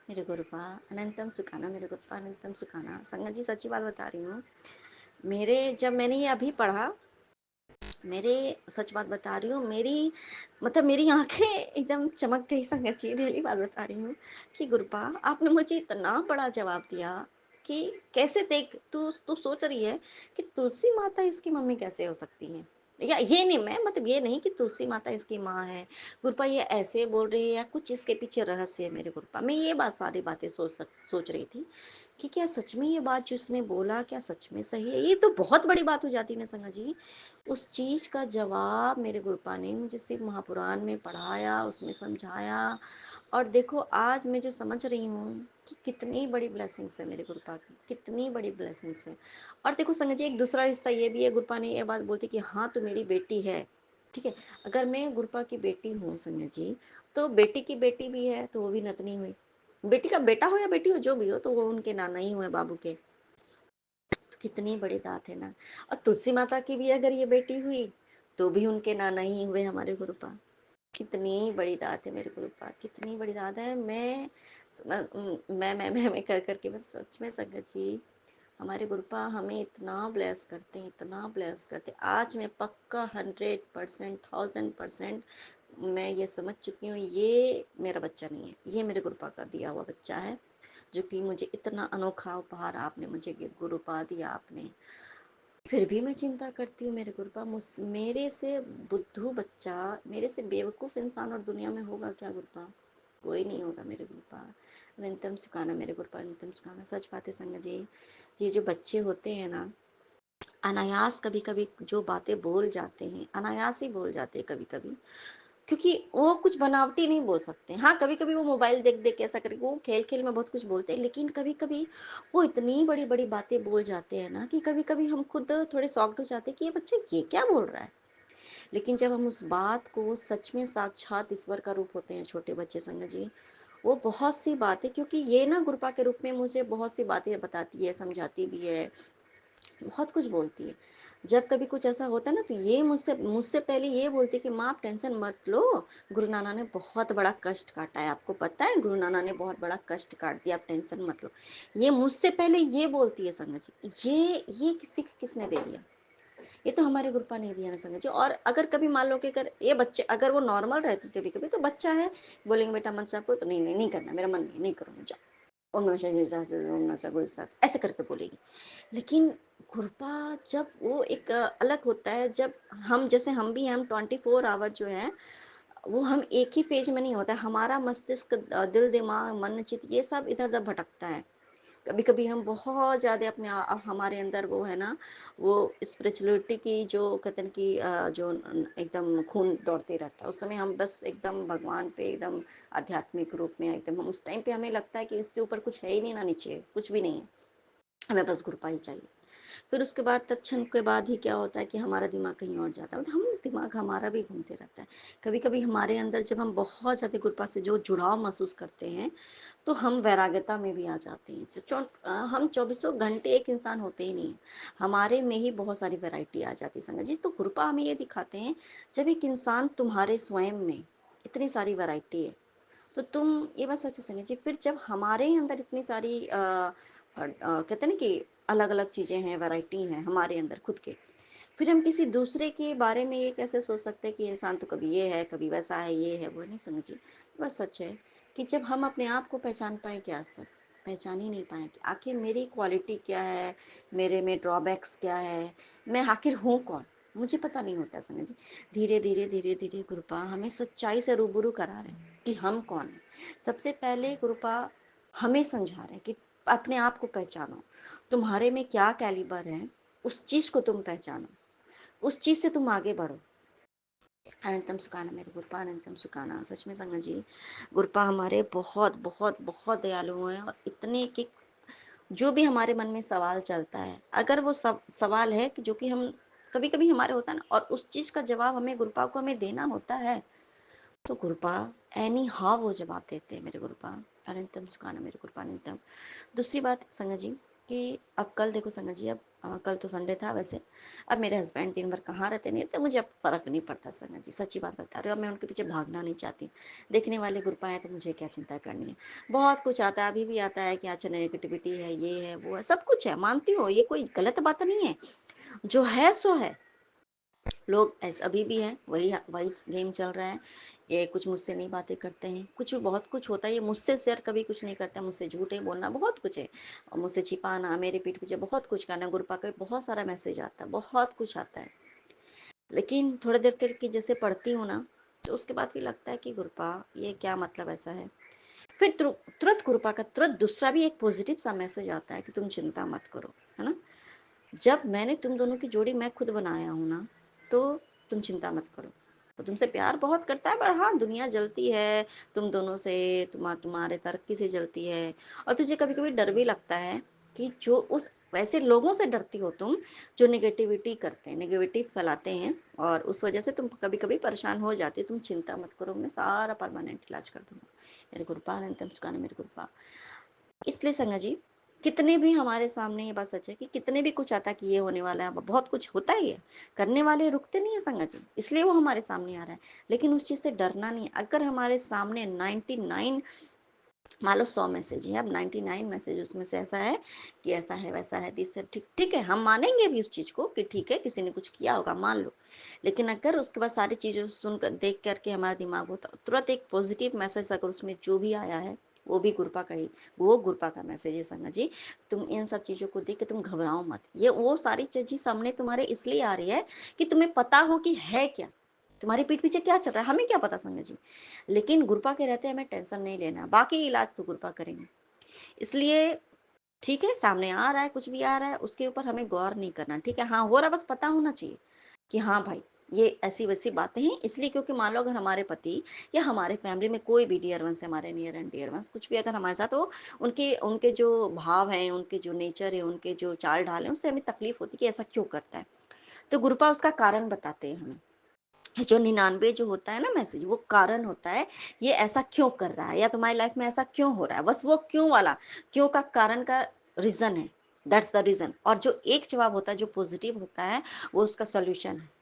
B: मेरे गुरुपा अनंतम सुखाना, मेरे गुरुपा अनंतम सुखाना। संगत जी सच्ची बात बता रही हूँ, मेरे जब मैंने ये अभी पढ़ा, मेरे सच बात बता रही हूँ, मेरी मतलब मेरी आंखें एकदम चमक गई संगत जी। रियली बात बता रही हूँ कि गुरुपा आपने मुझे इतना बड़ा जवाब दिया कि कैसे, देख तू तू सोच रही है कि तुलसी माता इसकी मम्मी कैसे हो सकती है, या ये नहीं, मैं मतलब ये नहीं कि तुलसी माता इसकी माँ है। गुरुपा ये ऐसे बोल रही है या कुछ इसके पीछे रहस्य है। मेरे गुरुपा मैं ये बात सारी बातें सोच रही थी कि क्या सच में ये बात जो इसने बोला क्या सच में सही है। ये तो बहुत बड़ी बात हो जाती है ना संगा जी। उस चीज का जवाब मेरे गुरुपा ने मुझे सिर्फ महापुराण में पढ़ाया, उसमें समझाया। और देखो आज मैं जो समझ रही हूँ कि कितनी बड़ी ब्लेसिंग्स है मेरे गुरुपा की, कितनी बड़ी ब्लेसिंग्स है। और देखो संगत जी एक दूसरा रिश्ता ये भी है, गुरुपा ने ये बात बोलती कि हाँ तो मेरी बेटी है, ठीक है। अगर मैं गुरुपा की बेटी हूँ संगत जी, तो बेटी की बेटी भी है तो वो भी नतनी हुई। बेटी का बेटा हो या बेटी हो जो भी हो, तो वो उनके नाना ही हुए बाबू के। तो कितनी बड़ी बात है ना। और तुलसी माता की भी अगर ये बेटी हुई तो भी उनके नाना ही हुए हमारे गुरुपा। कितनी बड़ी दात है मेरे गुरुपा, कितनी बड़ी दात है। मैं कर करके बस सच में संगत जी, हमारे गुरुपा हमें इतना ब्लेस करते हैं, इतना ब्लेस करते हैं। आज मैं पक्का 100%, 1000% मैं ये समझ चुकी हूँ, ये मेरा बच्चा नहीं है, ये मेरे गुरुपा का दिया हुआ बच्चा है। जो कि मुझे इतना अनोखा उपहार आपने मुझे गुरुपा दिया आपने। फिर भी मैं चिंता करती हूँ मेरे गुरुपा, मेरे से बुद्धू बच्चा, मेरे से बेवकूफ़ इंसान और दुनिया में होगा क्या गुरुपा। कोई नहीं होगा मेरे गुरुपा। अनंतम सुखाना मेरे गुरुपा अनंतम सुखाना। सच बात है संगत जी, ये जो बच्चे होते हैं ना, अनायास कभी कभी जो बातें बोल जाते हैं, अनायास ही बोल जाते हैं कभी कभी, क्योंकि वो कुछ बनावटी नहीं बोल सकते। हाँ कभी कभी वो मोबाइल देख देख के ऐसा करके वो खेल खेल में बहुत कुछ बोलते हैं, लेकिन कभी कभी वो इतनी बड़ी बड़ी बातें बोल जाते हैं ना कि कभी कभी हम खुद थोड़े शॉक्ड हो जाते हैं कि ये बच्चा ये क्या बोल रहा है। लेकिन जब हम उस बात को सच में, साक्षात ईश्वर का रूप होते हैं छोटे बच्चे संगत जी, वो बहुत सी बातें, क्योंकि ये ना गुरुपा के रूप में मुझे बहुत सी बातें बताती है, समझाती भी है, बहुत कुछ बोलती है। जब कभी कुछ ऐसा होता है ना, तो ये मुझसे मुझसे पहले ये बोलती है कि माँ आप टेंशन मत लो, गुरु नाना ने बहुत बड़ा कष्ट काटा है, आपको पता है गुरु नाना ने बहुत बड़ा कष्ट काट दिया, आप टेंशन मत लो। ये मुझसे पहले ये बोलती है संगत जी। ये किसी किसने दे दिया, ये तो हमारे गुरुपा ने दिया ना संगत जी। और अगर कभी मान लो कि अगर ये बच्चे, अगर वो नॉर्मल रहती कभी कभी, तो बच्चा है बोलेंगे बेटा मन साहब को, तो नहीं नहीं नहीं करना, मेरा मन नहीं करूँगा, जाओ, ओम नमः शिवाय, ओम नमः शिवाय, गुरु साहब ऐसे करके बोलेगी। लेकिन गुरबा जब वो एक अलग होता है, जब हम जैसे हम भी हैं, हम 24 आवर जो है वो हम एक ही फेज में नहीं होता है। हमारा मस्तिष्क, दिल दिमाग मन चित्त ये सब इधर उधर भटकता है। कभी कभी हम बहुत ज़्यादा अपने हमारे अंदर वो है ना, वो स्पिरिचुअलिटी की जो कथन की जो एकदम खून दौड़ते रहता है, उस समय हम बस एकदम भगवान पे एकदम आध्यात्मिक रूप में एकदम, हम उस टाइम पे हमें लगता है कि इससे ऊपर कुछ है ही नहीं, ना नीचे कुछ भी नहीं है, हमें बस कृपा ही चाहिए। फिर उसके बाद तत्क्षण के बाद ही क्या होता है कि हमारा दिमाग कहीं और जाता है, मतलब हम दिमाग हमारा भी घूमते रहता है। कभी कभी हमारे अंदर जब हम बहुत ज़्यादा कृपा से जो जुड़ाव महसूस करते हैं, तो हम वैराग्यता में भी आ जाते हैं। हम चौबीसों घंटे एक इंसान होते ही नहीं हैं, हमारे में ही बहुत सारी वैरायटी आ जाती है संगत जी। तो कृपा हमें ये दिखाते हैं, जब एक इंसान तुम्हारे स्वयं में इतनी सारी वैरायटी है, तो तुम ये बात सच है जी। फिर जब हमारे ही अंदर इतनी सारी कहते हैं ना कि अलग अलग चीज़ें हैं, वैरायटी हैं हमारे अंदर खुद के, फिर हम किसी दूसरे के बारे में ये कैसे सोच सकते हैं कि इंसान तो कभी ये है, कभी वैसा है, ये है वो, नहीं समझिए। बस सच है कि जब हम अपने आप को पहचान पाए, कि आज तक पहचान ही नहीं पाए कि आखिर मेरी क्वालिटी क्या है, मेरे में ड्रॉबैक्स क्या है, मैं आखिर हूँ कौन। मुझे पता नहीं होता संगत जी। धीरे धीरे धीरे धीरे गुरुपा हमें सच्चाई से रूबरू करा रहे हैं कि हम कौन है। सबसे पहले गुरुपा हमें समझा रहे हैं कि अपने आप को पहचानो, तुम्हारे में क्या कैलिबर है, उस चीज को तुम पहचानो, उस चीज से तुम आगे बढ़ो। अनंतम सुखाना मेरे गुरुपा, अनंतम सुखाना। सच में संगत जी, गुरुपा हमारे बहुत बहुत बहुत दयालु हैं, और इतने कि जो भी हमारे मन में सवाल चलता है, अगर वो सवाल है कि जो कि हम कभी कभी हमारे होता है ना, और उस चीज का जवाब हमें गुरुपा को हमें देना होता है, तो गुरुपा एनी हाउ वो जवाब देते हैं मेरे गुरुपा। अनंतम सुखाना मेरे गुरुपा, अनंतम। दूसरी बात संगत जी कि अब कल देखो संगत जी, अब कल तो संडे था वैसे, अब मेरे हस्बैंड दिन भर कहाँ रहते नहीं रहते, मुझे अब फर्क नहीं पड़ता संगत जी, सच्ची बात बता रही हूँ। अब मैं उनके पीछे भागना नहीं चाहती। देखने वाले ग्रुप आए तो मुझे क्या चिंता करनी है। बहुत कुछ आता है, अभी भी आता है कि अच्छा नेगेटिविटी है, ये है वो है, सब कुछ है, मानती हूँ, ये कोई गलत बात नहीं है। जो है सो है। लोग ऐसे अभी भी हैं, वही वही गेम चल रहा है। ये कुछ मुझसे नहीं बातें करते हैं, कुछ भी बहुत कुछ होता है, ये मुझसे शेयर कभी कुछ नहीं करते, मुझसे झूठे बोलना बहुत कुछ है, और मुझसे छिपाना, मेरे पीठ पीछे बहुत कुछ करना। गुरुपा का बहुत सारा मैसेज आता है, बहुत कुछ आता है, लेकिन थोड़ी देर करके जैसे पढ़ती हूँ ना, तो उसके बाद भी लगता है कि गुरुपा ये क्या मतलब ऐसा है। फिर तुरंत गुरुपा का तुरंत दूसरा भी एक पॉजिटिव सा मैसेज आता है कि तुम चिंता मत करो, है ना। जब मैंने तुम दोनों की जोड़ी मैं खुद बनाया हूँ ना, तो तुम चिंता मत करो। वो तुमसे प्यार बहुत करता है, पर हाँ दुनिया जलती है तुम दोनों से, तुम्हारे तरक्की से जलती है। और तुझे कभी कभी डर भी लगता है कि जो उस वैसे लोगों से डरती हो तुम, जो नेगेटिविटी करते हैं, नेगेटिविटी फैलाते हैं, और उस वजह से तुम कभी कभी परेशान हो जाती हो। तुम चिंता मत करो, मैं सारा परमानेंट इलाज कर दूंगा मेरे गुरुपा, अनंतम सुखाना मेरे गुरुपा। इसलिए संगत जी, कितने भी हमारे सामने, ये बात सच है कि कितने भी कुछ आता है कि ये होने वाला है, बहुत कुछ होता ही है, करने वाले रुकते नहीं है संगत जी, इसलिए वो हमारे सामने आ रहा है। लेकिन उस चीज से डरना नहीं है। अगर हमारे सामने 99, मान लो 100 मैसेज है, अब 99 मैसेज उसमें से ऐसा है कि ऐसा है वैसा है, तीसरा ठीक ठीक है, हम मानेंगे भी उस चीज को कि ठीक है किसी ने कुछ किया होगा, मान लो। लेकिन अगर उसके बाद सारी चीजें सुनकर देख करके हमारा दिमाग होता, तुरंत एक पॉजिटिव मैसेज अगर उसमें जो भी आया है, वो भी गुरुपा का ही, वो गुरुपा का मैसेज है संगत जी। तुम इन सब चीजों को देख के तुम घबराओ मत। ये वो सारी चीजें सामने तुम्हारे इसलिए आ रही है कि तुम्हें पता हो कि है क्या, तुम्हारी पीठ पीछे क्या चल रहा है, हमें क्या पता संगत जी। लेकिन गुरुपा के रहते हमें टेंशन नहीं लेना, बाकी इलाज तो गुरुपा करेंगे। इसलिए ठीक है, सामने आ रहा है, कुछ भी आ रहा है, उसके ऊपर हमें गौर नहीं करना, ठीक है। हाँ हो रहा, बस पता होना चाहिए कि हाँ भाई ये ऐसी वैसी बातें हैं, इसलिए क्योंकि मान लो अगर हमारे पति या हमारे फैमिली में कोई भी डियर वंस है, हमारे नियर एंड डियर वंस कुछ भी अगर हमारे साथ हो, उनके उनके जो भाव हैं, उनके जो नेचर है, उनके जो चाल ढाल है, उससे हमें तकलीफ होती है कि ऐसा क्यों करता है। तो गुरुपा उसका कारण बताते हैं हमें। जो 99 जो होता है ना मैसेज, वो कारण होता है, ये ऐसा क्यों कर रहा है, या तुम्हारी लाइफ में ऐसा क्यों हो रहा है, बस वो क्यों वाला, क्यों का कारण का रीजन है, दैट्स द रीजन। और जो एक जवाब होता है जो पॉजिटिव होता है, वो उसका सोल्यूशन है।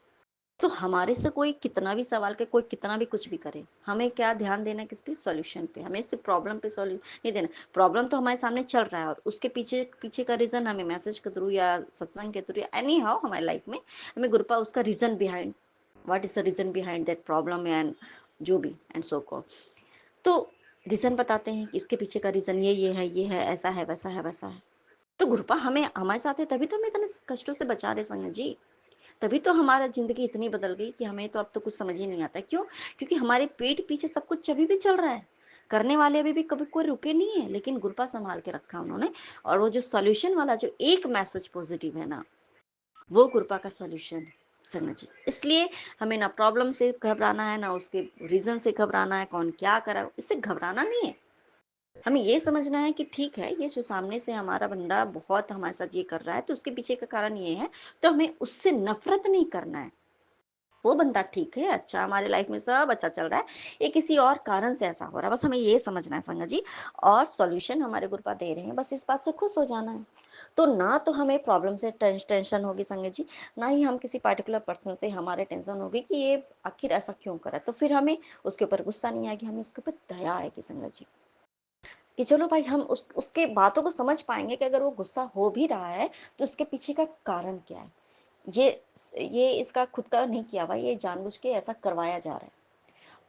B: तो हमारे से कोई कितना भी सवाल करे, कोई कितना भी कुछ भी करे, हमें क्या ध्यान देना है, किस पे, सॉल्यूशन पे। हमें सिर्फ प्रॉब्लम पे सॉल्यूशन नहीं देना। प्रॉब्लम तो हमारे सामने चल रहा है, और उसके पीछे पीछे का रीजन हमें मैसेज के थ्रू या सत्संग के थ्रू या एनी हाउ हमारी लाइफ में हमें गुरुपा उसका reason behind, what is the reason behind that problem and जो भी एंड सो कॉल, तो रीजन बताते हैं कि इसके पीछे का रीजन ये है, ये है, ऐसा है, वैसा है, वैसा है। तो गुरुपा हमें हमारे साथ है, तभी तो हमें इतने कष्टों से बचा रहे संगत जी। तभी तो हमारा जिंदगी इतनी बदल गई कि हमें तो अब तो कुछ समझ ही नहीं आता। क्यों? क्योंकि हमारे पेट पीछे सब कुछ अभी भी चल रहा है, करने वाले अभी भी कभी कोई रुके नहीं है, लेकिन गुरुपा संभाल के रखा उन्होंने। और वो जो सॉल्यूशन वाला जो एक मैसेज पॉजिटिव है ना, वो गुरुपा का सॉल्यूशन है संगत जी। इसलिए हमें ना प्रॉब्लम से घबराना है, ना उसके रीजन से घबराना है, कौन क्या करा, इससे घबराना नहीं है। हमें ये समझना है कि ठीक है, ये जो सामने से हमारा बंदा बहुत हमारे साथ ये कर रहा है, तो उसके पीछे का कारण ये है, तो हमें उससे नफरत नहीं करना है। वो बंदा ठीक है, अच्छा, हमारे लाइफ में सब अच्छा चल रहा है, ये किसी और कारण से ऐसा हो रहा है, बस हमें ये समझना है संगत जी। और सॉल्यूशन हमारे गुरुपा दे रहे हैं, बस इस बात से खुश हो जाना है। तो ना तो हमें प्रॉब्लम से टेंशन होगी संगत जी, ना ही हम किसी पर्टिकुलर पर्सन से हमारे टेंशन होगी कि ये आखिर ऐसा क्यों करा। तो फिर हमें उसके ऊपर गुस्सा नहीं आएगी, हमें उसके ऊपर दया आएगी संगत जी, कि चलो भाई हम उसके बातों को समझ पाएंगे कि अगर वो गुस्सा हो भी रहा है, तो उसके पीछे का कारण क्या है। ये ये इसका खुद का नहीं किया हुआ, ये जानबूझ के ऐसा करवाया जा रहा है।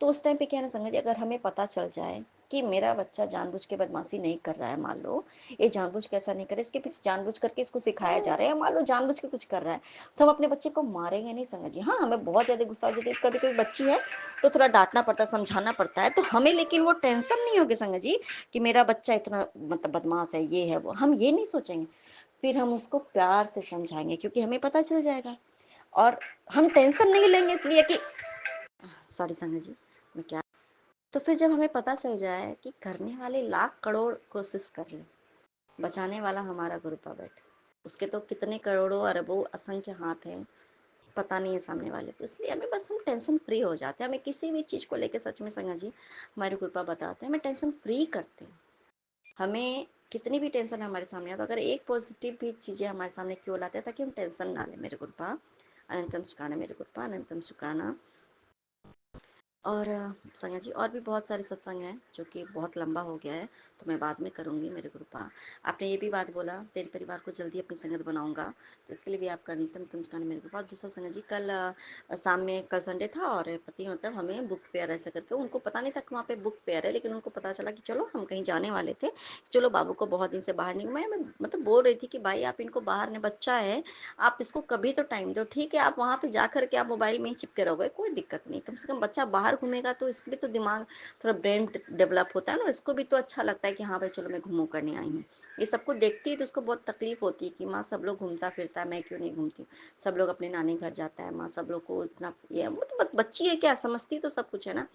B: तो उस टाइम पे क्या है ना संगत जी, अगर हमें पता चल जाए कि मेरा बच्चा जानबूझ के बदमाशी नहीं कर रहा है, मान लो ये जानबूझ के ऐसा नहीं करे, इसके पीछे जानबूझ करके इसको सिखाया जा रहा है, मान लो जानबूझ के कुछ कर रहा है, तो हम अपने बच्चे को मारेंगे नहीं संगत जी। हाँ, हमें बहुत ज़्यादा गुस्सा आ जाती है, कभी कोई बच्ची है तो थोड़ा डांटना पड़ता है, समझाना पड़ता है, तो हमें लेकिन वो टेंशन नहीं होगी संगत जी कि मेरा बच्चा इतना मतलब बदमाश है, ये है वो, हम ये नहीं सोचेंगे। फिर हम उसको प्यार से समझाएंगे क्योंकि हमें पता चल जाएगा, और हम टेंशन नहीं लेंगे इसलिए कि सॉरी संगत जी, मैं क्या, तो फिर जब हमें पता चल जाए कि करने वाले लाख करोड़ कोशिश कर ले, बचाने वाला हमारा गुरुपा बैठे, उसके तो कितने करोड़ों अरबों असंख्य हाथ हैं, पता नहीं है सामने वाले को, इसलिए हमें बस हम टेंशन फ्री हो जाते हैं। हमें किसी भी चीज़ को लेकर सच में संगत जी हमारे गुरुपा बताते हैं, हमें टेंशन फ्री करते हैं। हमें कितनी भी टेंशन हमारे सामने आता, अगर एक पॉजिटिव भी चीज़ें हमारे सामने क्यों लाते हैं, ताकि हम टेंशन ना लें। मेरे गुरुपा अनंतम सुखाना, मेरे गुरुपा अनंतम सुखाना। और संगत जी और भी बहुत सारे सत्संग हैं जो कि बहुत लंबा हो गया है, तो मैं बाद में करूँगी। मेरे गुरुपा आपने ये भी बात बोला तेरे परिवार को जल्दी अपनी संगत बनाऊंगा, तो इसके लिए भी आपका नितम तुम चुकाने मेरे गुरुपा। दूसरा संगत जी कल शाम में, कल संडे था और पति मतलब हमें बुक फेयर ऐसा करके, उनको पता नहीं था कि वहाँ पे बुक फेयर है, लेकिन उनको पता चला कि चलो हम कहीं जाने वाले थे, चलो बाबू को बहुत दिन से बाहर नहीं, मैं मतलब बोल रही थी कि भाई आप इनको बाहर ने, बच्चा है आप इसको कभी तो टाइम दो, ठीक है आप वहाँ पे जा कर के आप मोबाइल में ही चिपके रहोगे, कोई दिक्कत नहीं, कम से कम बच्चा बाहर घूमेगा तो इसके भी तो दिमाग थोड़ा ब्रेन डेवलप होता है ना, इसको भी तो अच्छा लगता है कि हाँ भाई चलो मैं घूमू करने आई हूँ। ये सबको देखती है तो उसको बहुत तकलीफ होती है कि माँ सब लोग घूमता फिरता है, मैं क्यों नहीं घूमती हूँ, सब लोग अपने नानी घर जाता है, माँ सब लोग को इतना, ये मतलब बच्ची है क्या, समझती तो सब कुछ है ना।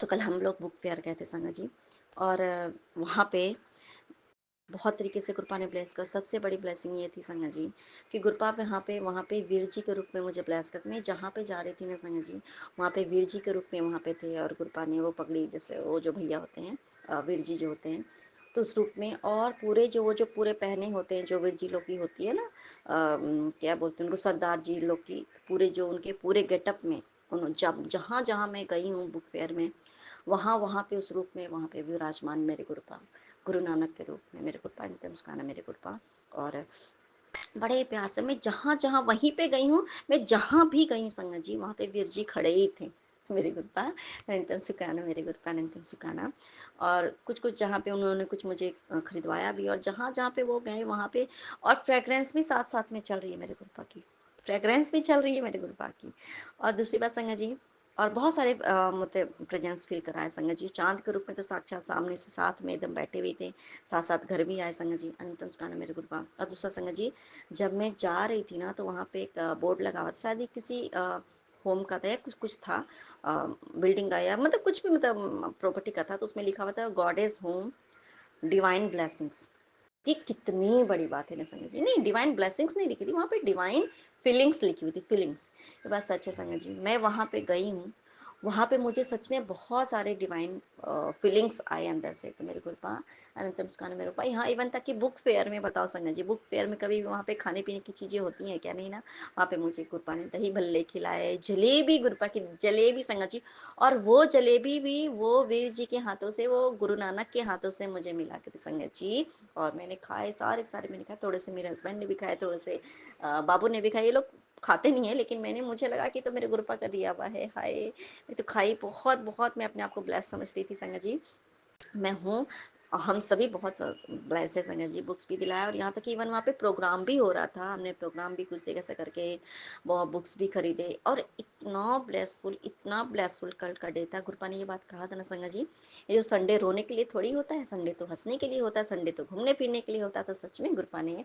B: तो कल हम लोग बुक फेयर गए थे संगत जी, और वहाँ पे बहुत तरीके से गुरपा ने ब्लेस कर, सबसे बड़ी ब्लेसिंग ये थी संगत जी कि गुरपा वहाँ पे वीर जी के रूप में मुझे ब्लेस कर, मैं जहाँ पे जा रही थी ना संगत जी, वहाँ पे वीर जी के रूप में वहाँ पे थे, और गुरपा ने वो पगड़ी, जैसे वो जो भैया होते हैं वीर जी जो होते हैं, तो उस रूप में, और पूरे जो वो जो पूरे पहने होते हैं जो वीर जी लोग की होती है ना, क्या बोलते हैं उनको, सरदार जी लोग की पूरे जो उनके पूरे गेटअप में, उन्होंने जब जहाँ जहाँ मैं गई हूँ बुक फेयर में, वहाँ वहाँ पे उस रूप में वहाँ पे विराजमान मेरे गुरुपा, गुरु नानक के रूप में मेरे गुरुपा नित्य मुस्काना मेरे गुरुपा। और बड़े प्यार से मैं जहाँ जहाँ वहीं पे गई हूँ, मैं जहाँ भी गई हूँ संगत जी वहाँ पे वीर जी खड़े ही थे, मेरे गुरुपा नित्यम सुखाना, मेरे गुरुपा नित्यम सुखाना। और कुछ कुछ जहाँ पे उन्होंने कुछ मुझे खरीदवाया भी, और जहाँ जहाँ पे वो गए वहाँ पे, और फ्रेगरेंस भी साथ साथ में चल रही है मेरे गुरुपा की, फ्रेगरेंस भी चल रही है मेरे गुरुपा की। और दूसरी बात संगत जी, और बहुत सारे मतलब प्रेजेंस फील कराए संगत जी, चांद के रूप में तो साक्षात सामने से साथ में एकदम बैठे हुए थे, साथ साथ घर भी आए संगत जी, अनंतम सुखाना मेरे गुरुपा। और दूसरा संगत जी, जब मैं जा रही थी ना तो वहाँ पे एक बोर्ड लगा हुआ था, शायद ये किसी होम का था या कुछ कुछ था, बिल्डिंग का या मतलब कुछ भी मतलब प्रॉपर्टी का था, तो उसमें लिखा हुआ था गॉडेज होम डिवाइन ब्लेसिंग्स। ये कितनी बड़ी बात है ना संगत जी, नहीं डिवाइन ब्लेसिंग्स नहीं लिखी थी वहाँ पे, डिवाइन फीलिंग्स लिखी हुई थी, फीलिंग्स। ये बात सच है संगत जी, मैं वहाँ पे गई हूँ, वहाँ पे मुझे सच में बहुत सारे डिवाइन फीलिंग्स आए अंदर से, तो मेरे गुरुपा अनंत मुस्कान मेरे गुरुपा। यहाँ इवन तक कि बुक फेयर में, बताओ संगत जी, बुक फेयर में कभी वहाँ पे खाने पीने की चीज़ें होती हैं क्या, नहीं ना, वहाँ पे मुझे गुरुपा ने दही भल्ले खिलाए, जलेबी, गुरुपा की जलेबी संगत जी, और वो जलेबी भी वो वीर जी के हाथों से, वो गुरु नानक के हाथों से मुझे मिला कर संगत जी। और मैंने खाए, सारे सारे मैंने खाए, थोड़े से मेरे हस्बैंड ने भी खाए, थोड़े से बाबू ने भी खाए, ये लोग खाते नहीं है लेकिन मैंने, मुझे लगा कि तो मेरे गुरुपा का दिया हुआ है, हाय मैं तो खाई बहुत बहुत, मैं अपने आप को ब्लेस समझ रही थी संगत जी, मैं हूँ, हम सभी बहुत ब्लेस्ड है संगत जी, बुक्स भी दिलाया, और यहाँ तक कि इवन वहाँ पे प्रोग्राम भी हो रहा था, हमने प्रोग्राम भी कुछ देखा ऐसा करके, बहुत बुक्स भी खरीदे, और इतना ब्लेसफुल कल का डे था। गुरुपा ने ये बात कहा था ना संगत जी, ये जो संडे रोने के लिए थोड़ी होता है, संडे तो हंसने के लिए होता है, संडे तो घूमने फिरने के लिए होता है, तो सच में गुरुपा ने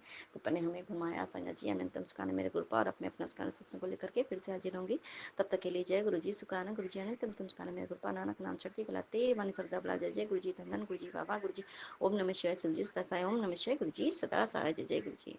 B: हमें घुमाया संगत जी, अनंतम सुखाना मेरे गुरुपा। और अपने अपना सुखाना सत्संग को लेकर के फिर से हाजिर होंगी, तब तक के लिए जय गुरु जी, सुखाना गुरु जी, अनंतम तुम सुखाना मेरे गुरुपा, नानक नाम चढ़ती कला तेरे वाणी सरदा बला, जय जय गुरु जी, धन धन गुरु जी, बाबा गुरु जी, ओम नमः शिवाय, शिवजी सदा साई, ओम नमः शिवाय, गुरु जी सदा साई, जय जय गुरु जी।